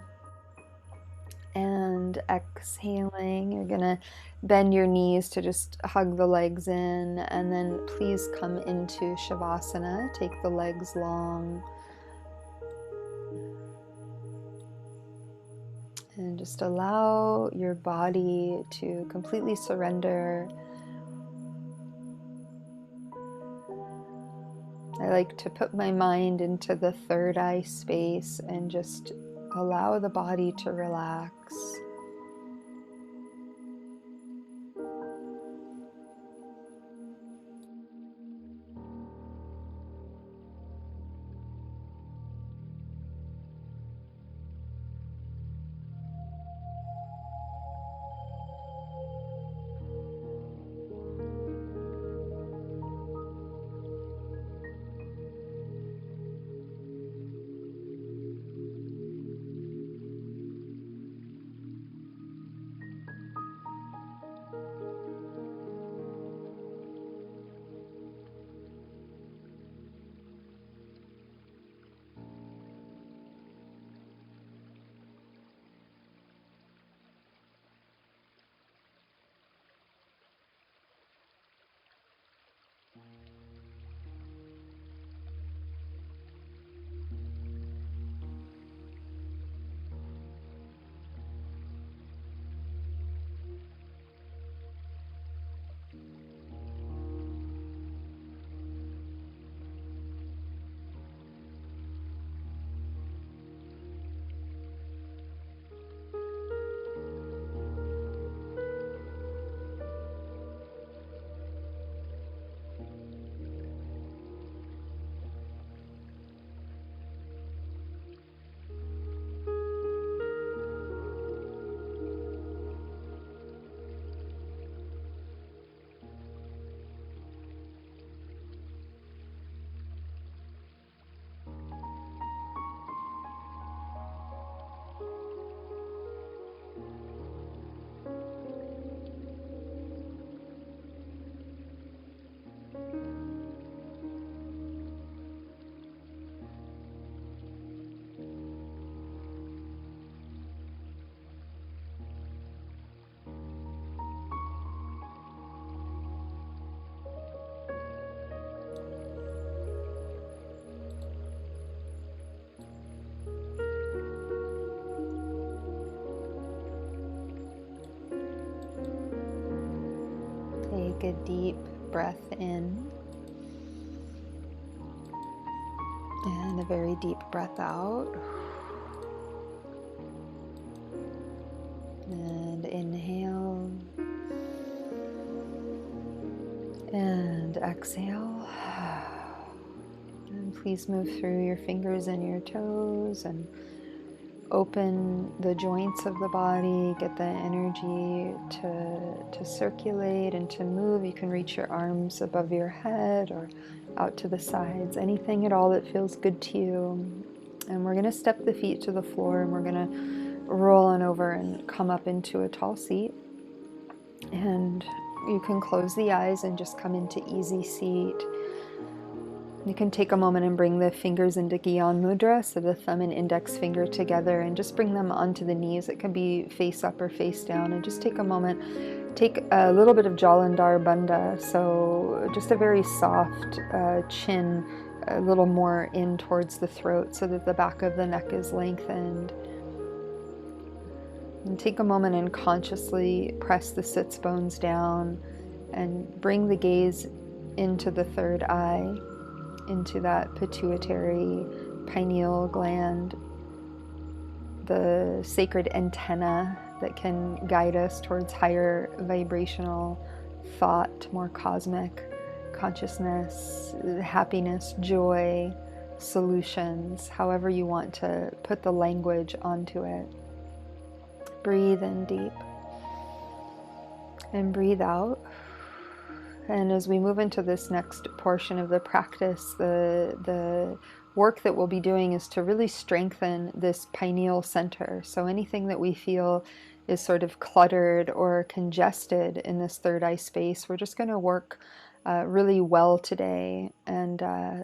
and exhaling. You're gonna bend your knees to just hug the legs in, and then please come into Shavasana. Take the legs long. And just allow your body to completely surrender. I like to put my mind into the third eye space and just allow the body to relax. Take a deep breath in and a very deep breath out. And inhale and exhale. And please move through your fingers and your toes and open the joints of the body, get the energy to circulate and to move. You can reach your arms above your head or out to the sides, anything at all that feels good to you. And we're going to step the feet to the floor and we're going to roll on over and come up into a tall seat. And you can close the eyes and just come into easy seat. You can take a moment and bring the fingers into Gyan Mudra, so the thumb and index finger together, and just bring them onto the knees. It can be face up or face down, and just take a moment Take a little bit of Jalandhar Bandha, so just a very soft chin, a little more in towards the throat so that the back of the neck is lengthened. And take a moment and consciously press the sits bones down and bring the gaze into the third eye, into that pituitary pineal gland, the sacred antenna that can guide us towards higher vibrational thought, more cosmic consciousness, happiness, joy, solutions, however you want to put the language onto it. Breathe in deep and breathe out. And as we move into this next portion of the practice, the work that we'll be doing is to really strengthen this pineal center. So anything that we feel is sort of cluttered or congested in this third eye space, we're just going to work really well today and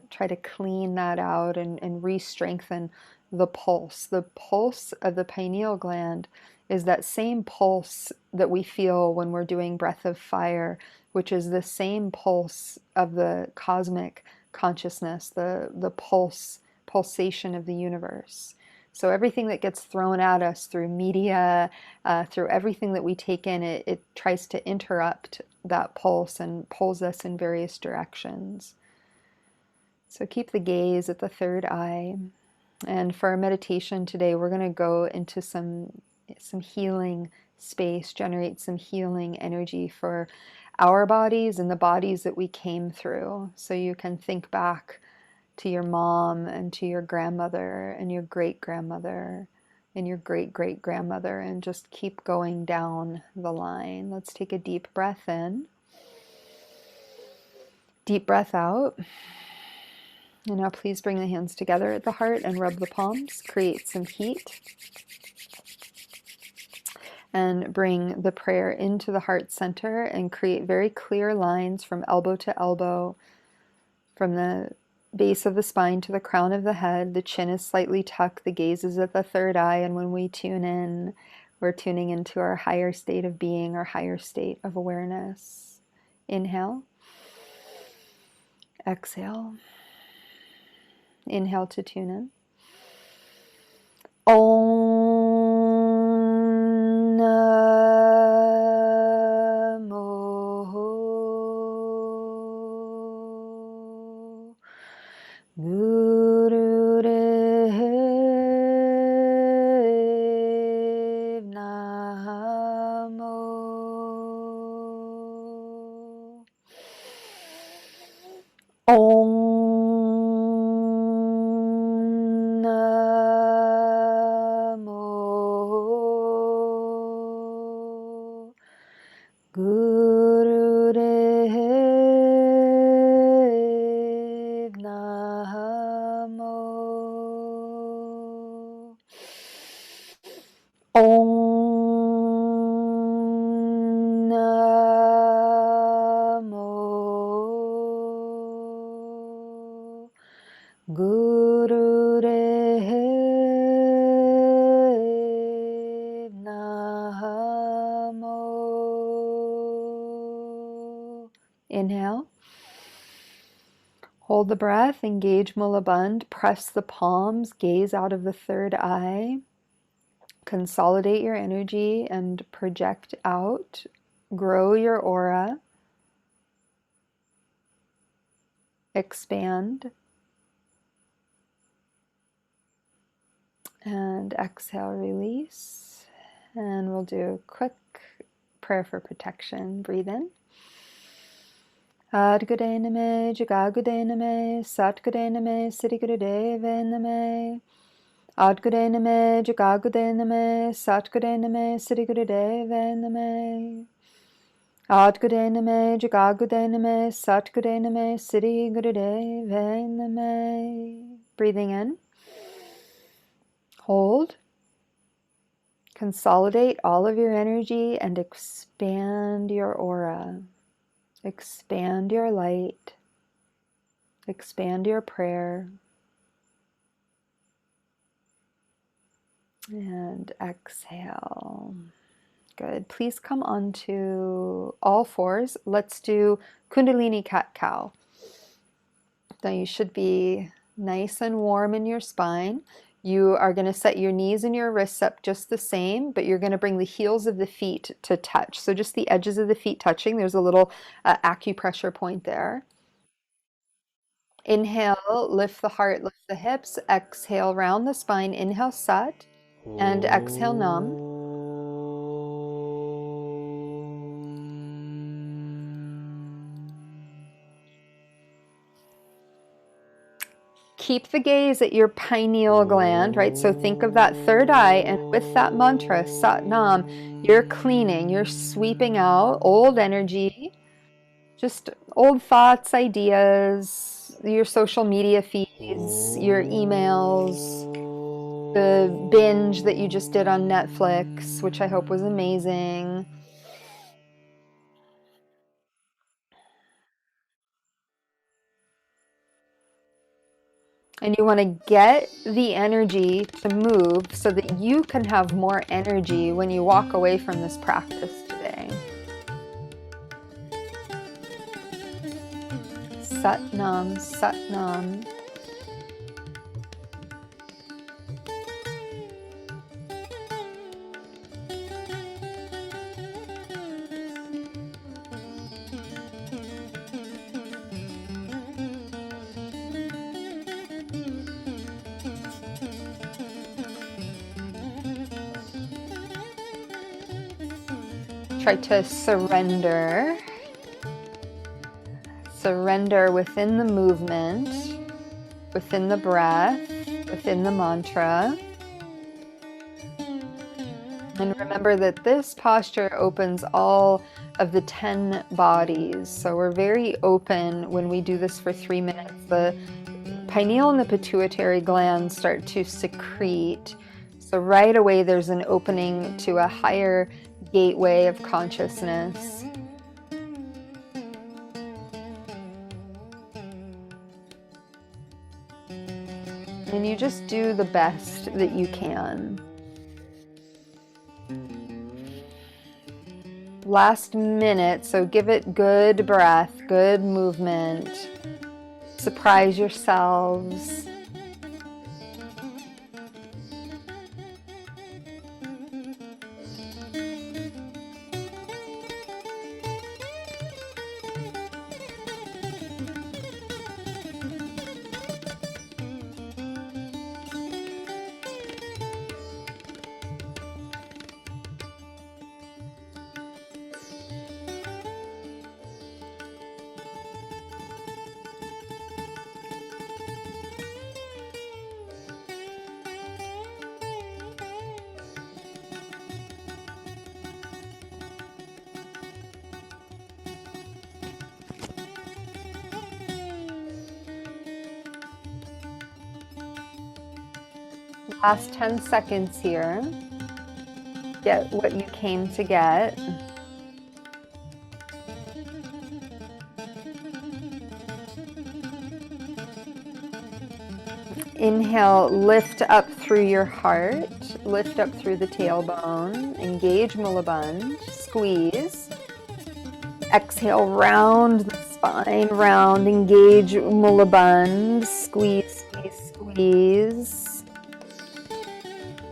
try to clean that out and re-strengthen the pulse. The pulse of the pineal gland is that same pulse that we feel when we're doing breath of fire, which is the same pulse of the cosmic consciousness, the pulsation of the universe. So everything that gets thrown at us through media, through everything that we take in, it tries to interrupt that pulse and pulls us in various directions. So keep the gaze at the third eye. And for our meditation today, we're going to go into some healing space, generate some healing energy for our bodies and the bodies that we came through. So you can think back to your mom and to your grandmother and your great-grandmother and your great-great-grandmother, and just keep going down the line. Let's take a deep breath in. Deep breath out. And now please bring the hands together at the heart and rub the palms. Create some heat. And bring the prayer into the heart center and create very clear lines from elbow to elbow, from the base of the spine to the crown of the head. The chin is slightly tucked, the gaze is at the third eye, and when we tune in, we're tuning into our higher state of being, our higher state of awareness. Inhale. Exhale. Inhale to tune in. Om Namo Gurudev Namo. Om Namo Gurudev Namo. Om Namo Gurudev Namo. Inhale. Hold the breath, engage Mulaband, press the palms, gaze out of the third eye. Consolidate your energy and project out. Grow your aura. Expand. And exhale, release. And we'll do a quick prayer for protection. Breathe in. Adgude name, Jagagude name, Satgude name, Siddhigurudev name. Adgude name, Jagagude name, Satgude name, Siddhigurudev name. Adgude name, Jagagude name, Satgude name, Siddhigurudev name. Breathing in. Hold. Consolidate all of your energy and expand your aura. Expand your light. Expand your prayer. And exhale. Good. Please come onto all fours. Let's do Kundalini cat cow. Now you should be nice and warm in your spine. You are going to set your knees and your wrists up just the same, but you're going to bring the heels of the feet to touch. So just the edges of the feet touching. There's a little acupressure point there. Inhale, lift the heart, lift the hips. Exhale, round the spine. Inhale, Sat. And exhale, Nam. Keep the gaze at your pineal gland, right? So think of that third eye, and with that mantra, Sat Nam, you're cleaning, you're sweeping out old energy, just old thoughts, ideas, your social media feeds, your emails, the binge that you just did on Netflix, which I hope was amazing. And you want to get the energy to move so that you can have more energy when you walk away from this practice today. Sat Nam, Sat Nam. Try to surrender. Surrender within the movement, within the breath, within the mantra. And remember that this posture opens all of the 10 bodies. So we're very open when we do this for 3 minutes. The pineal and the pituitary glands start to secrete. So right away there's an opening to a higher gateway of consciousness. And you just do the best that you can. Last minute, so give it good breath, good movement. Surprise yourselves. Last 10 seconds here. Get what you came to get. Inhale, lift up through your heart, lift up through the tailbone, engage Mulabandh, squeeze. Exhale, round the spine, round, engage Mulabandh, squeeze, squeeze, squeeze.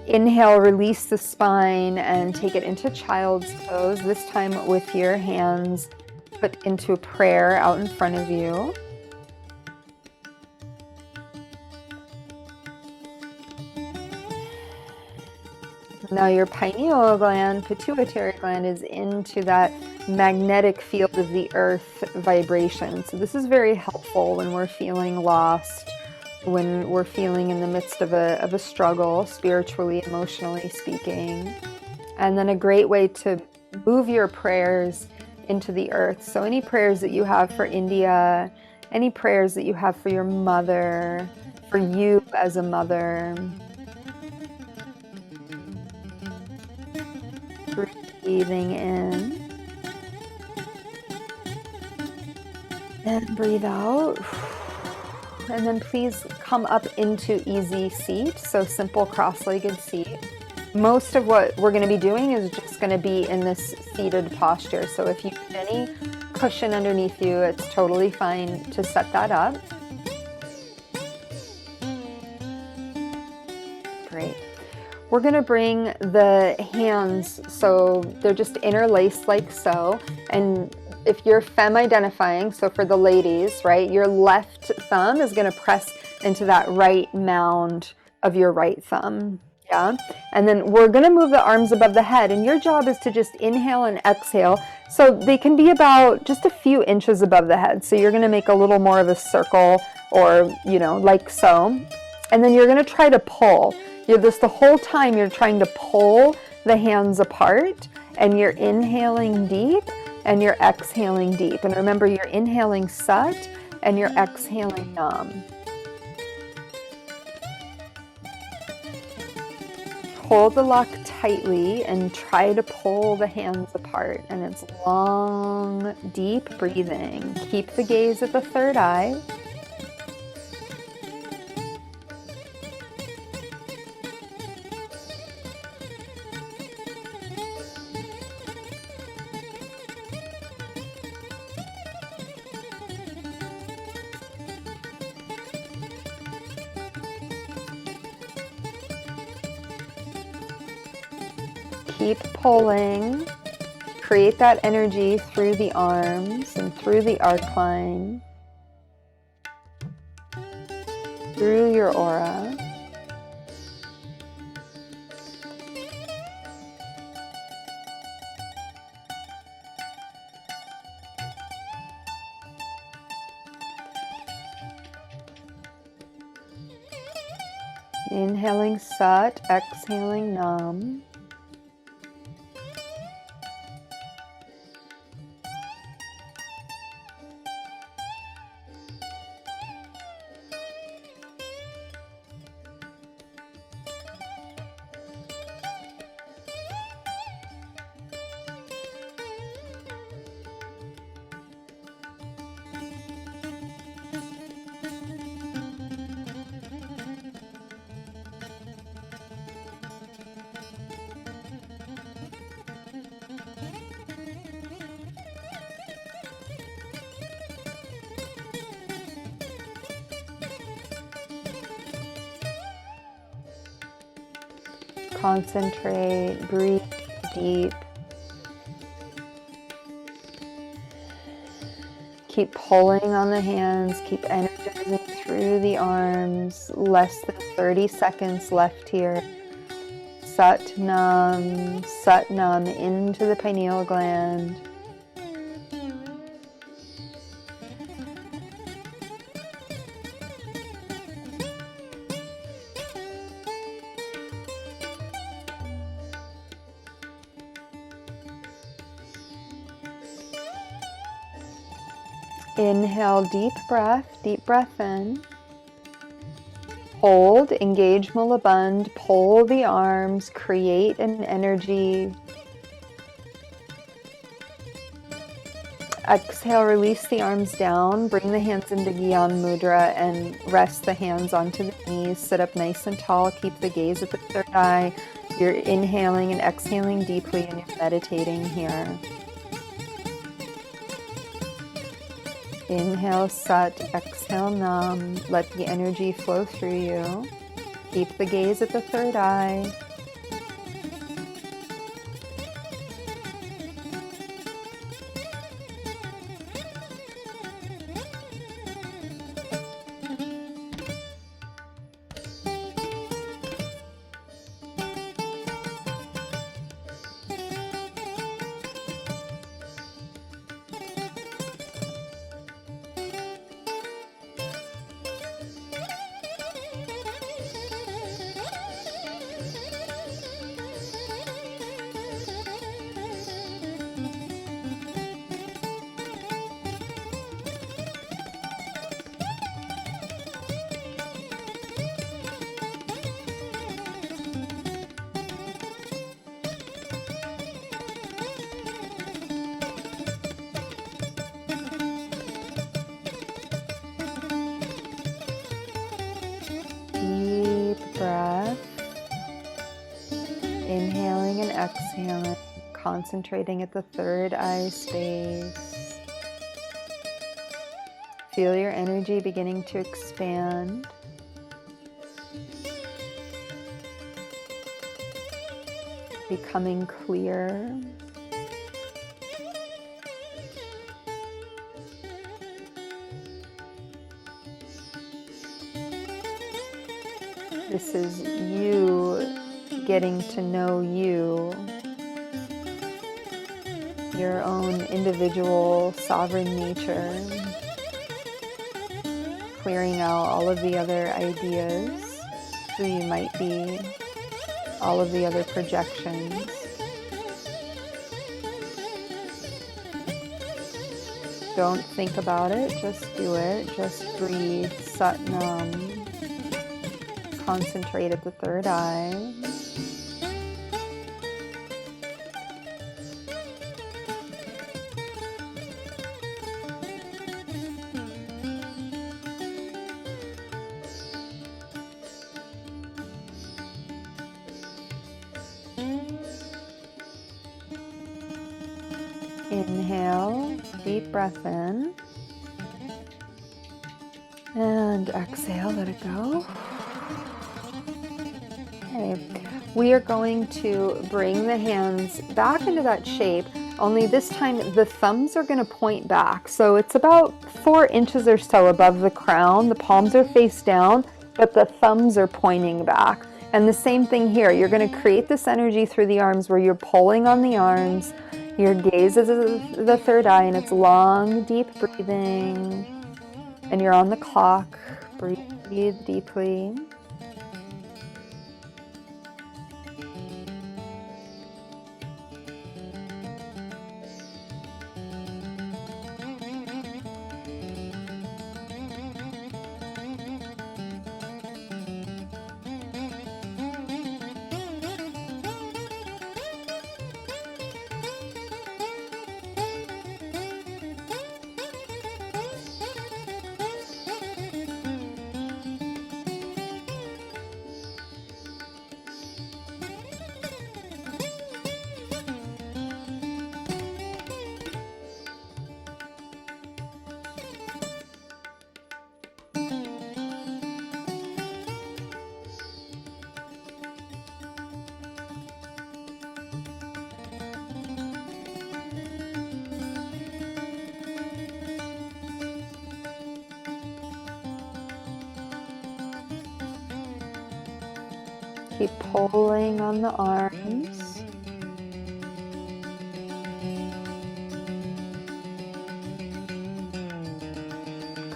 Inhale, release the spine and take it into child's pose, this time with your hands put into a prayer out in front of you. Now your pineal gland, pituitary gland is into that magnetic field of the earth vibration. So this is very helpful when we're feeling lost, when we're feeling in the midst of a struggle, spiritually, emotionally speaking. And then a great way to move your prayers into the earth. So any prayers that you have for India, any prayers that you have for your mother, for you as a mother. Breathing in. And breathe out. And then please come up into easy seat, so simple cross-legged seat. most of what we're going to be doing is just going to be in this seated posture. So if you need any cushion underneath you, it's totally fine to set that up. Great. We're going to bring the hands, so they're just interlaced like so. And if you're femme identifying, so for the ladies, right, your left thumb is going to press into that right mound of your right thumb. Yeah. And then we're going to move the arms above the head, and your job is to just inhale and exhale. So they can be about just a few inches above the head. So you're going to make a little more of a circle, or, you know, like so. And then you're going to try to pull. The whole time you're trying to pull the hands apart, and you're inhaling deep and you're exhaling deep. And remember, you're inhaling Sat and you're exhaling Nam. Hold the lock tightly and try to pull the hands apart. And it's long, deep breathing. Keep the gaze at the third eye. Keep pulling. Create that energy through the arms and through the arc line, through your aura. Inhaling Sat, exhaling Nam. Concentrate, breathe deep. Keep pulling on the hands, keep energizing through the arms. Less than 30 seconds left here. Sat Nam into the pineal gland. Inhale, deep breath in. Hold, engage Mulabandh, pull the arms, create an energy. Exhale, release the arms down, bring the hands into Gyan Mudra and rest the hands onto the knees. Sit up nice and tall, keep the gaze at the third eye. You're inhaling and exhaling deeply and you're meditating here. Inhale Sat, exhale Nam. Let the energy flow through you. Keep the gaze at the third eye. concentrating at the third eye space. Feel your energy beginning to expand. Becoming clear. This is you getting to know you, your own individual sovereign nature, clearing out all of the other ideas, who you might be, all of the other projections. Don't think about it, just do it, just breathe, Sat Nam. Concentrate at the third eye. Inhale, deep breath in. And exhale, let it go. Okay, we are going to bring the hands back into that shape, only this time the thumbs are going to point back. So it's about 4 inches or so above the crown. The palms are face down, but the thumbs are pointing back. And the same thing here. You're going to create this energy through the arms where you're pulling on the arms. Your gaze is the third eye, and it's long, deep breathing. And you're on the clock. Breathe deeply. Keep pulling on the arms.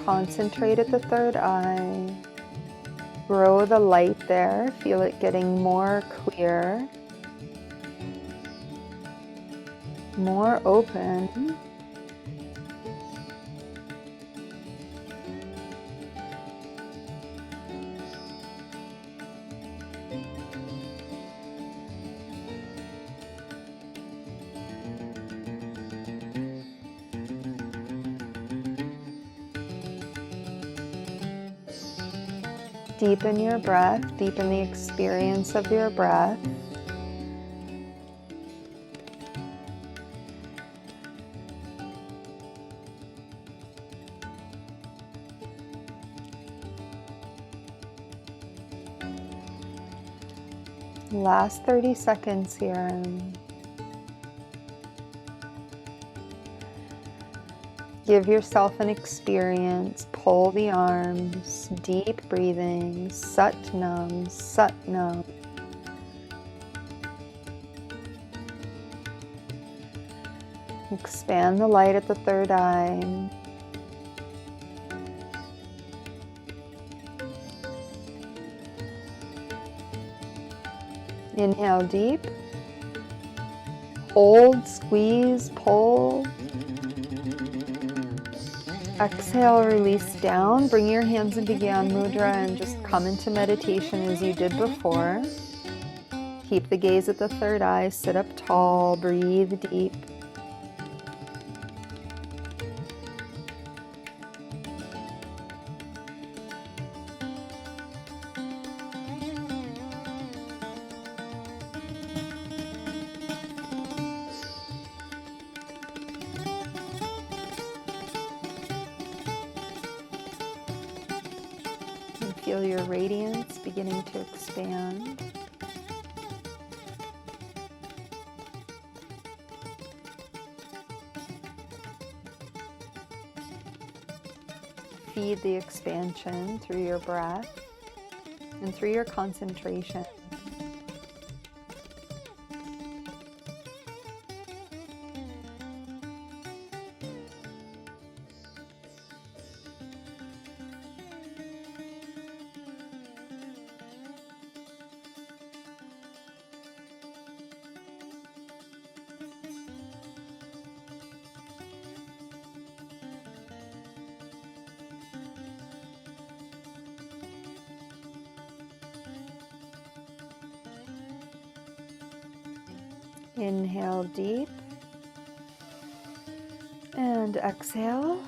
Concentrate at the third eye. Grow the light there. Feel it getting more clear, more open. Deepen your breath, deepen the experience of your breath. Last 30 seconds here. Give yourself an experience. Pull the arms. Deep breathing. Sat Nam, Sat Nam. Expand the light at the third eye. Inhale deep. Hold, squeeze, pull. Exhale, release down. Bring your hands into Gyan Mudra and just come into meditation as you did before. Keep the gaze at the third eye. Sit up tall. Breathe deep. Feel your radiance beginning to expand. Feed the expansion through your breath and through your concentration. Inhale deep and exhale.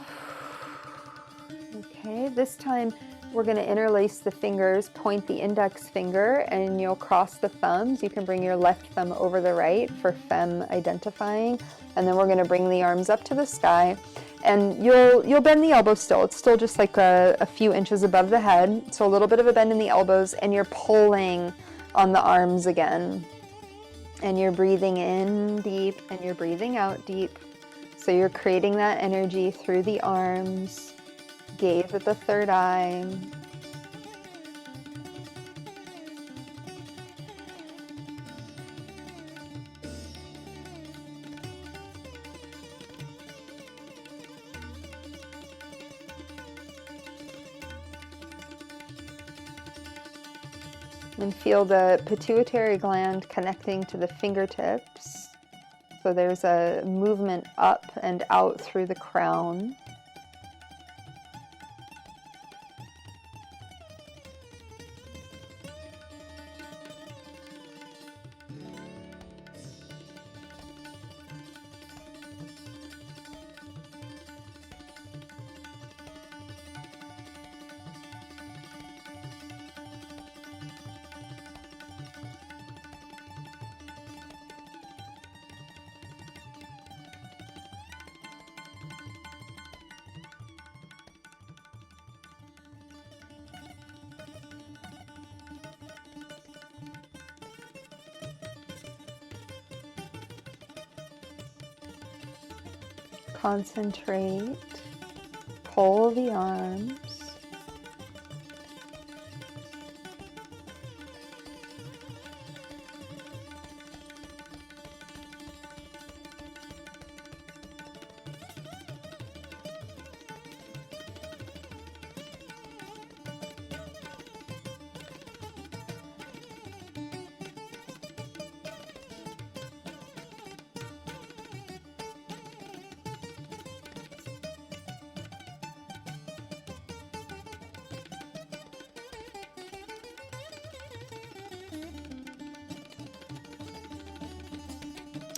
Okay, this time we're going to interlace the fingers, point the index finger, and you'll cross the thumbs. You can bring your left thumb over the right for fem identifying, and then we're going to bring the arms up to the sky, and you'll bend the elbows still. It's still just like a few inches above the head, so a little bit of a bend in the elbows, and you're pulling on the arms again. And you're breathing in deep and you're breathing out deep. So you're creating that energy through the arms. Gaze at the third eye. And feel the pituitary gland connecting to the fingertips. So there's a movement up and out through the crown. Concentrate, pull the arms.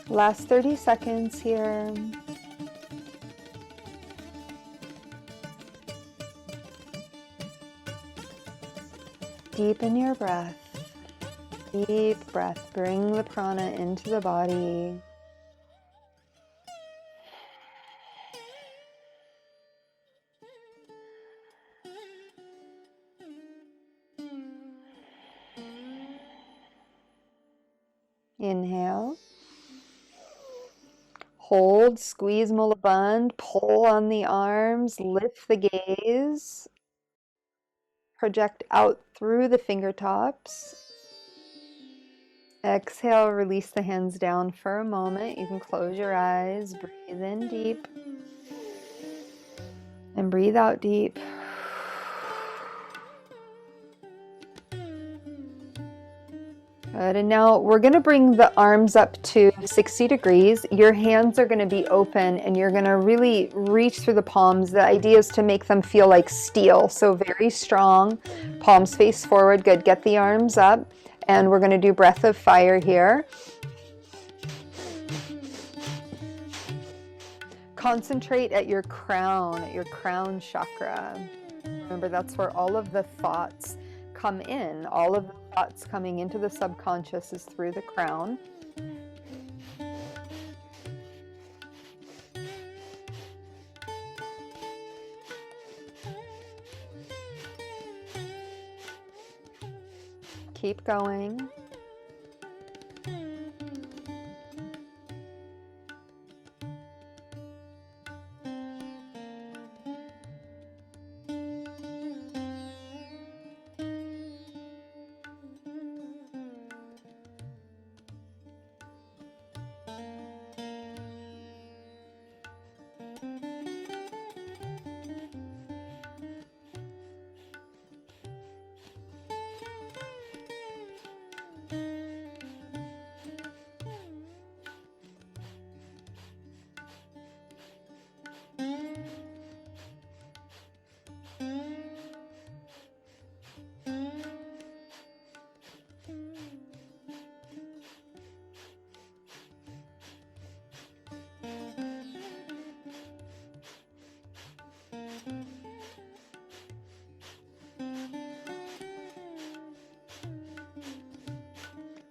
Last 30 seconds here. Deepen your breath. Deep breath. Bring the prana into the body. Inhale. Hold, squeeze mulaband, pull on the arms, lift the gaze, project out through the fingertops. Exhale, release the hands down for a moment. You can close your eyes, breathe in deep, and breathe out deep. Good, and now we're going to bring the arms up to 60 degrees. Your hands are going to be open and you're going to really reach through the palms. The idea is to make them feel like steel, so very strong. Palms face forward. Good, get the arms up, and we're going to do breath of fire here. Concentrate at your crown chakra. Remember, that's where all of the thoughts come in. All of the thoughts coming into the subconscious is through the crown. Keep going.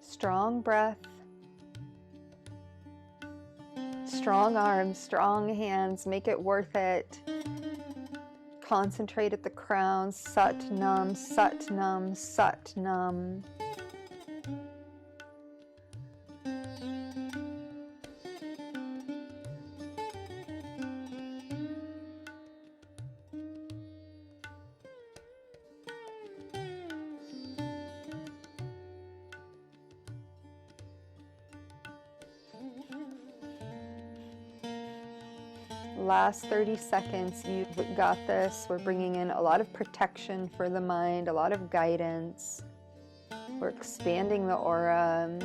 Strong breath, strong arms, strong hands, make it worth it. Concentrate at the crown, Sat Nam, Sat Nam, Sat Nam. Last 30 seconds, you've got this. We're bringing in a lot of protection for the mind, a lot of guidance. We're expanding the aura.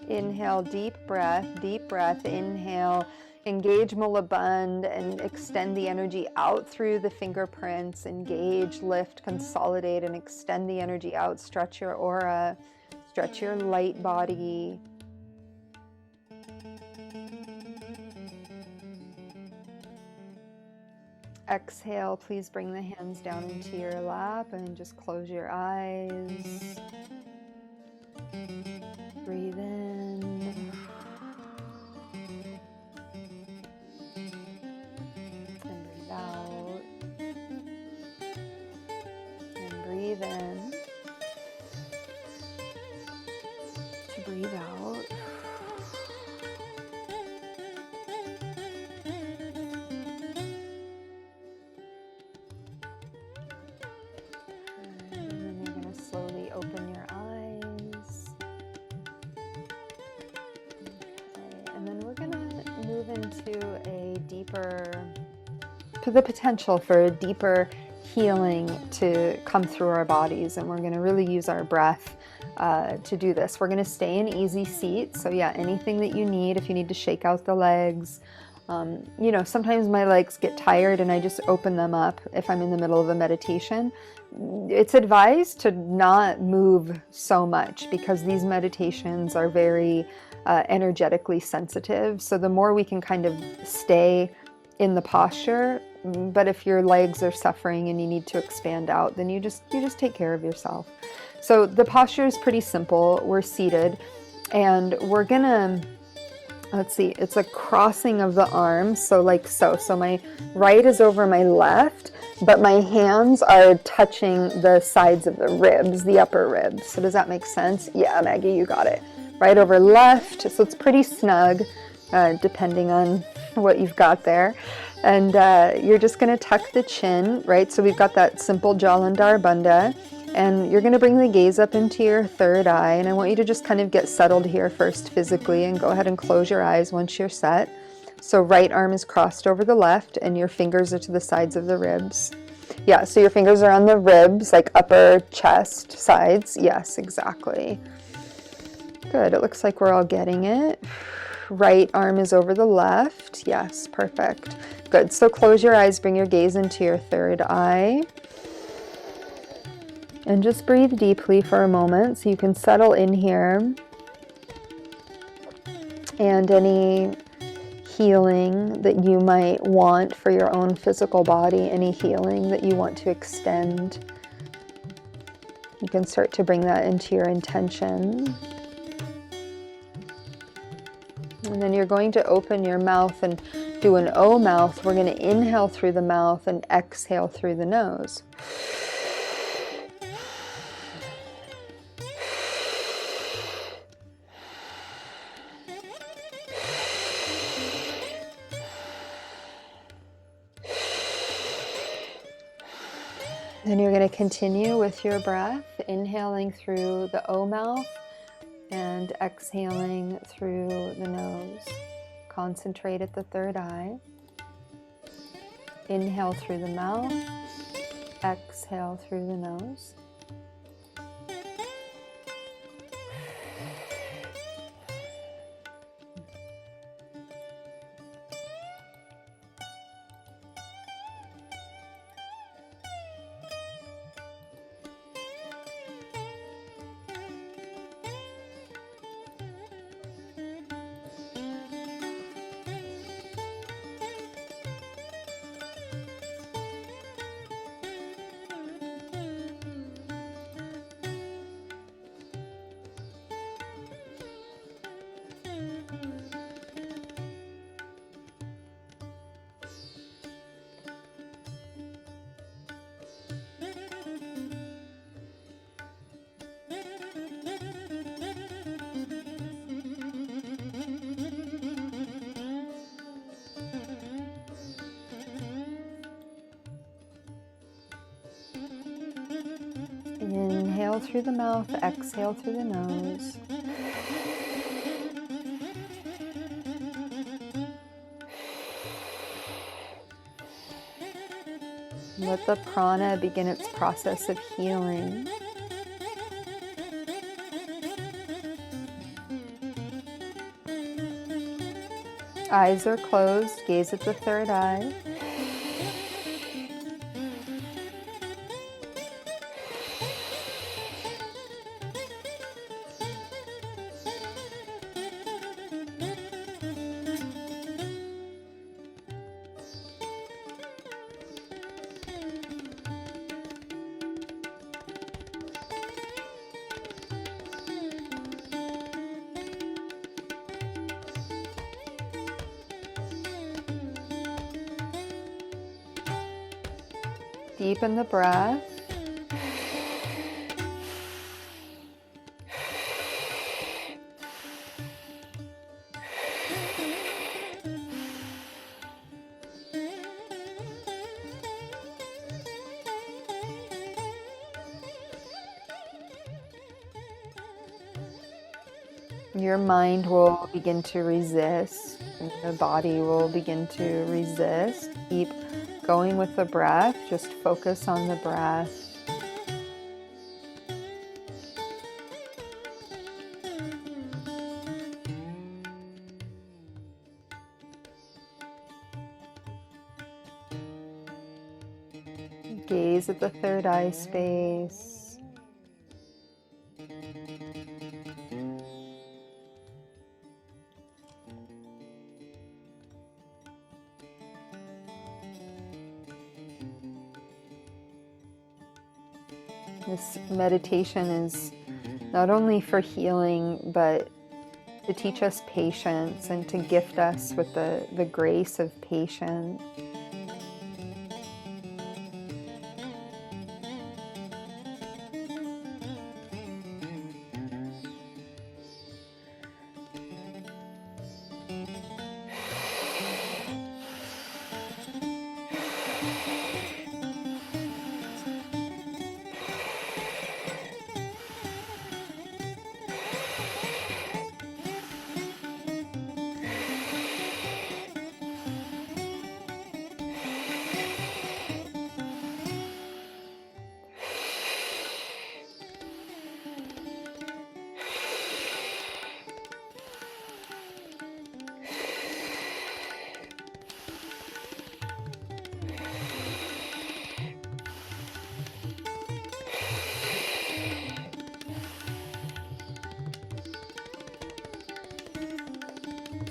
Inhale, deep breath, inhale, engage Mulaband and extend the energy out through the fingerprints, engage, lift, consolidate, and extend the energy out, stretch your aura, stretch your light body. Exhale, please bring the hands down into your lap and just close your eyes. Breathe in. And breathe out. And breathe in. To breathe out. And then you're going to slowly open your eyes. And then we're going to move into a deeper, to the potential for a deeper healing to come through our bodies. And we're going to really use our breath to do this. We're going to stay in easy seat. So yeah, anything that you need, if you need to shake out the legs, you know, sometimes my legs get tired and I just open them up if I'm in the middle of a meditation. It's advised to not move so much because these meditations are very energetically sensitive. So the more we can kind of stay in the posture, but if your legs are suffering and you need to expand out, then you just take care of yourself. So the posture is pretty simple. We're seated and we're gonna, let's see, it's a crossing of the arms. So like so. So my right is over my left, but my hands are touching the sides of the ribs, the upper ribs. So does that make sense? Yeah, Maggie, you got it. Right over left. So it's pretty snug, depending on what you've got there. And you're just going to tuck the chin, right? So we've got that simple Jalandhar Bandha. And you're going to bring the gaze up into your third eye. And I want you to just kind of get settled here first physically and go ahead and close your eyes once you're set. So right arm is crossed over the left and your fingers are to the sides of the ribs. Yeah, so your fingers are on the ribs, like upper chest sides. Yes, exactly. Good, it looks like we're all getting it. Right arm is over the left. Yes, perfect. Good, so close your eyes, bring your gaze into your third eye. And just breathe deeply for a moment so you can settle in here. And any healing that you might want for your own physical body, any healing that you want to extend. You can start to bring that into your intention. And then you're going to open your mouth and do an O mouth. We're going to inhale through the mouth and exhale through the nose. Then you're going to continue with your breath, inhaling through the O mouth and exhaling through the nose. Concentrate at the third eye. Inhale through the mouth, exhale through the nose. Inhale through the mouth, exhale through the nose. Let the prana begin its process of healing. Eyes are closed, gaze at the third eye. Deepen the breath. Your mind will begin to resist, and the body will begin to resist. Keep going with the breath, just focus on the breath. Gaze at the third eye space. This meditation is not only for healing, but to teach us patience and to gift us with the grace of patience.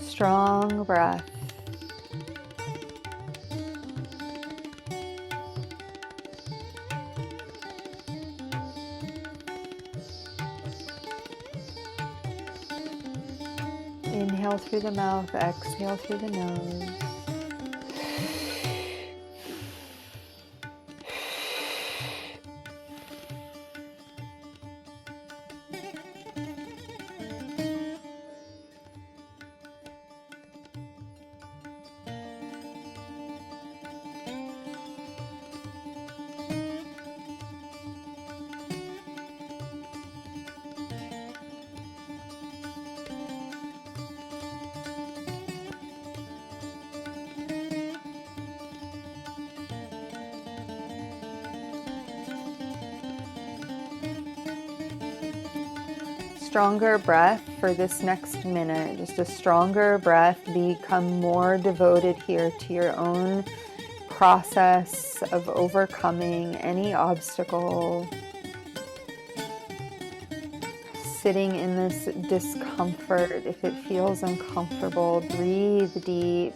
Strong breath. Inhale through the mouth, exhale through the nose. Stronger breath for this next minute, just a stronger breath. Become more devoted here to your own process of overcoming any obstacle, sitting in this discomfort. If it feels uncomfortable, breathe deep.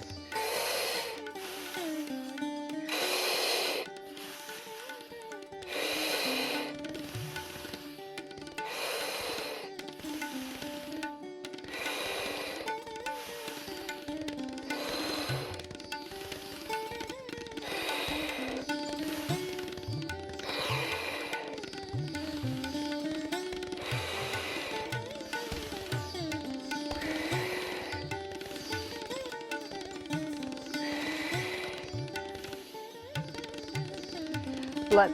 Let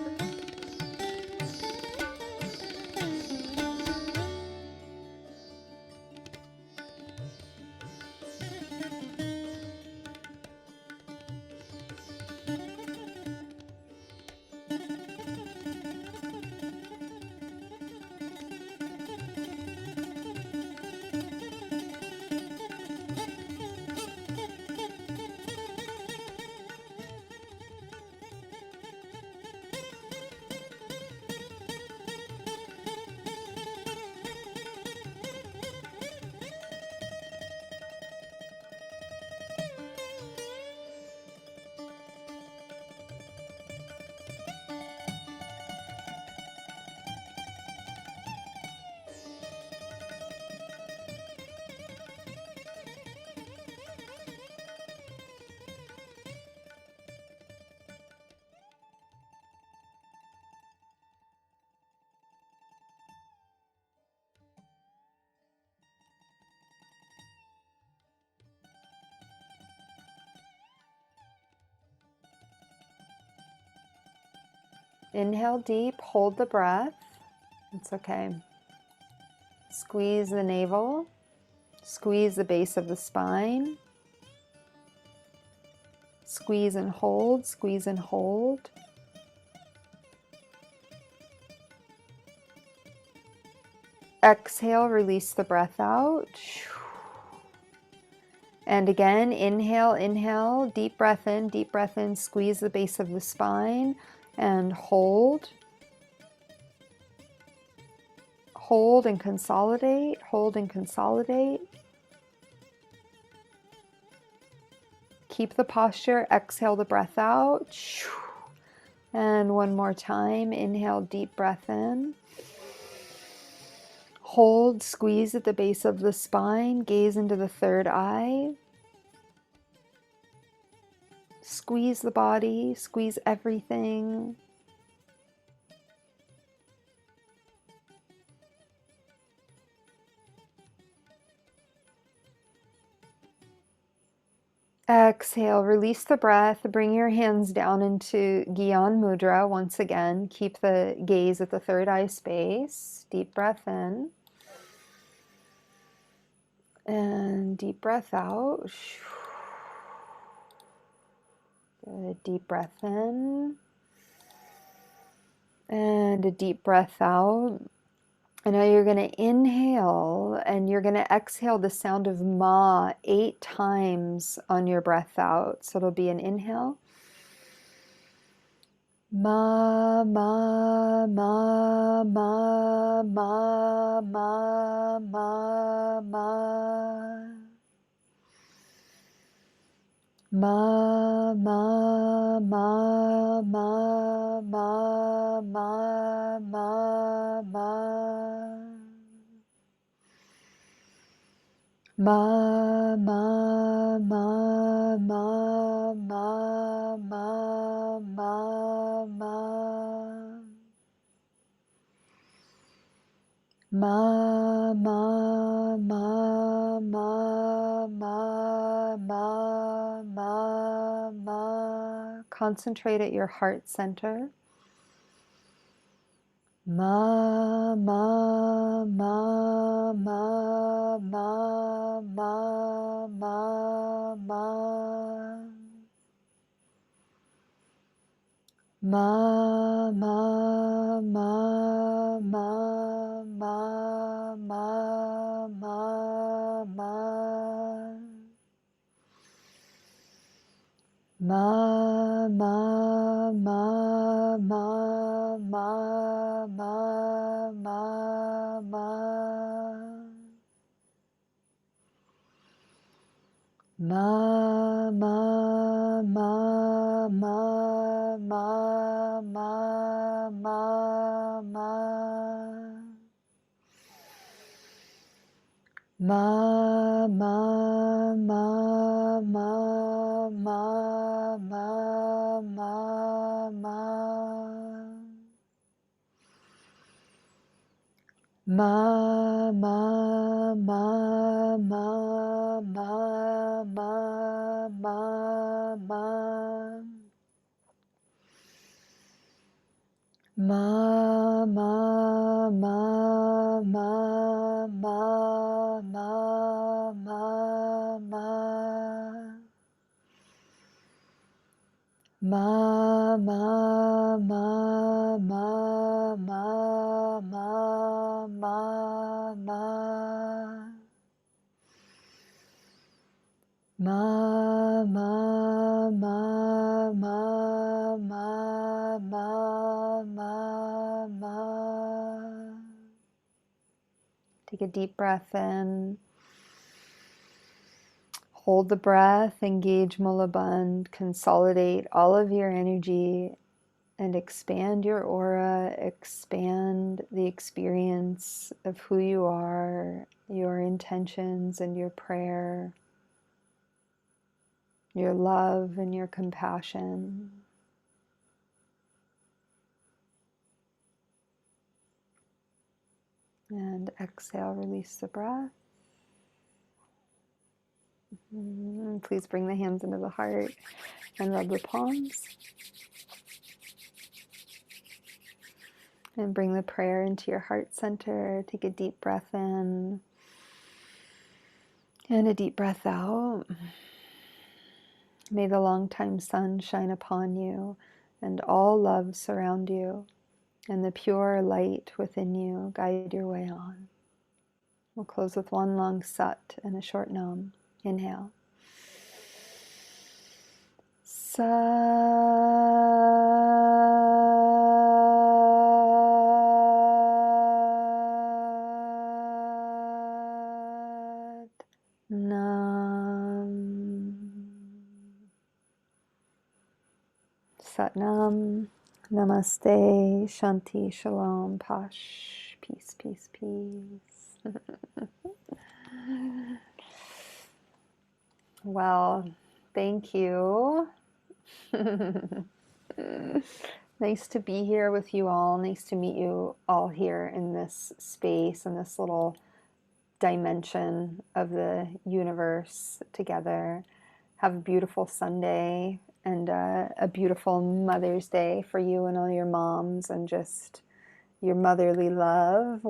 inhale deep, hold the breath. It's okay. Squeeze the navel, squeeze the base of the spine. Squeeze and hold, squeeze and hold. Exhale, release the breath out. And again, inhale, inhale, deep breath in, squeeze the base of the spine and hold. Hold and consolidate, hold and consolidate. Keep the posture, exhale the breath out. And one more time, inhale, deep breath in. Hold, squeeze at the base of the spine, gaze into the third eye. Squeeze the body, squeeze everything. Exhale, release the breath, bring your hands down into Gyan Mudra once again. Keep the gaze at the third eye space. Deep breath in. And deep breath out. Good. Deep breath in. And a deep breath out. And now you're going to inhale and you're going to exhale the sound of Ma 8 times on your breath out. So it'll be an inhale. Ma, ma, ma, ma, ma, ma, ma, ma. Ma, ma, ma, ma, ma, ma, ma, ma. Ma, ma, ma, ma, ma, ma, ma, ma. Ma, ma, ma, ma, ma, ma, ma, ma. Concentrate at your heart center. Ma, ma, ma, ma, ma, ma, ma, ma. Ma, ma, ma, ma, ma, ma, ma, ma. Ma, ma, ma, ma, ma, ma, ma, ma. Ma, ma, ma, ma, ma, ma, ma, ma. Ma, ma, ma, ma, ma, ma, ma, ma. Ma, ma, ma, ma, ma, ma, ma, ma. Ma, ma, ma, ma, ma, ma, ma, ma. Ma, ma, ma, ma, ma, ma, ma, ma. Ma, ma, ma, ma, ma, ma, ma, ma. Take a deep breath in. Hold the breath, engage Mulaband, consolidate all of your energy and expand your aura, expand the experience of who you are, your intentions and your prayer, your love and your compassion. And exhale, release the breath. Please bring the hands into the heart and rub the palms. And bring the prayer into your heart center. Take a deep breath in and a deep breath out. May the long-time sun shine upon you and all love surround you, and the pure light within you guide your way on. We'll close with one long sat and a short nam. Inhale. Sat. Nam. Satnam. Namaste. Shanti. Shalom. Pash. Peace, peace, peace. Well, thank you. Nice to be here with you all. Nice to meet you all here in this space, in this little dimension of the universe together. Have a beautiful Sunday and a beautiful Mother's Day for you and all your moms and just your motherly love.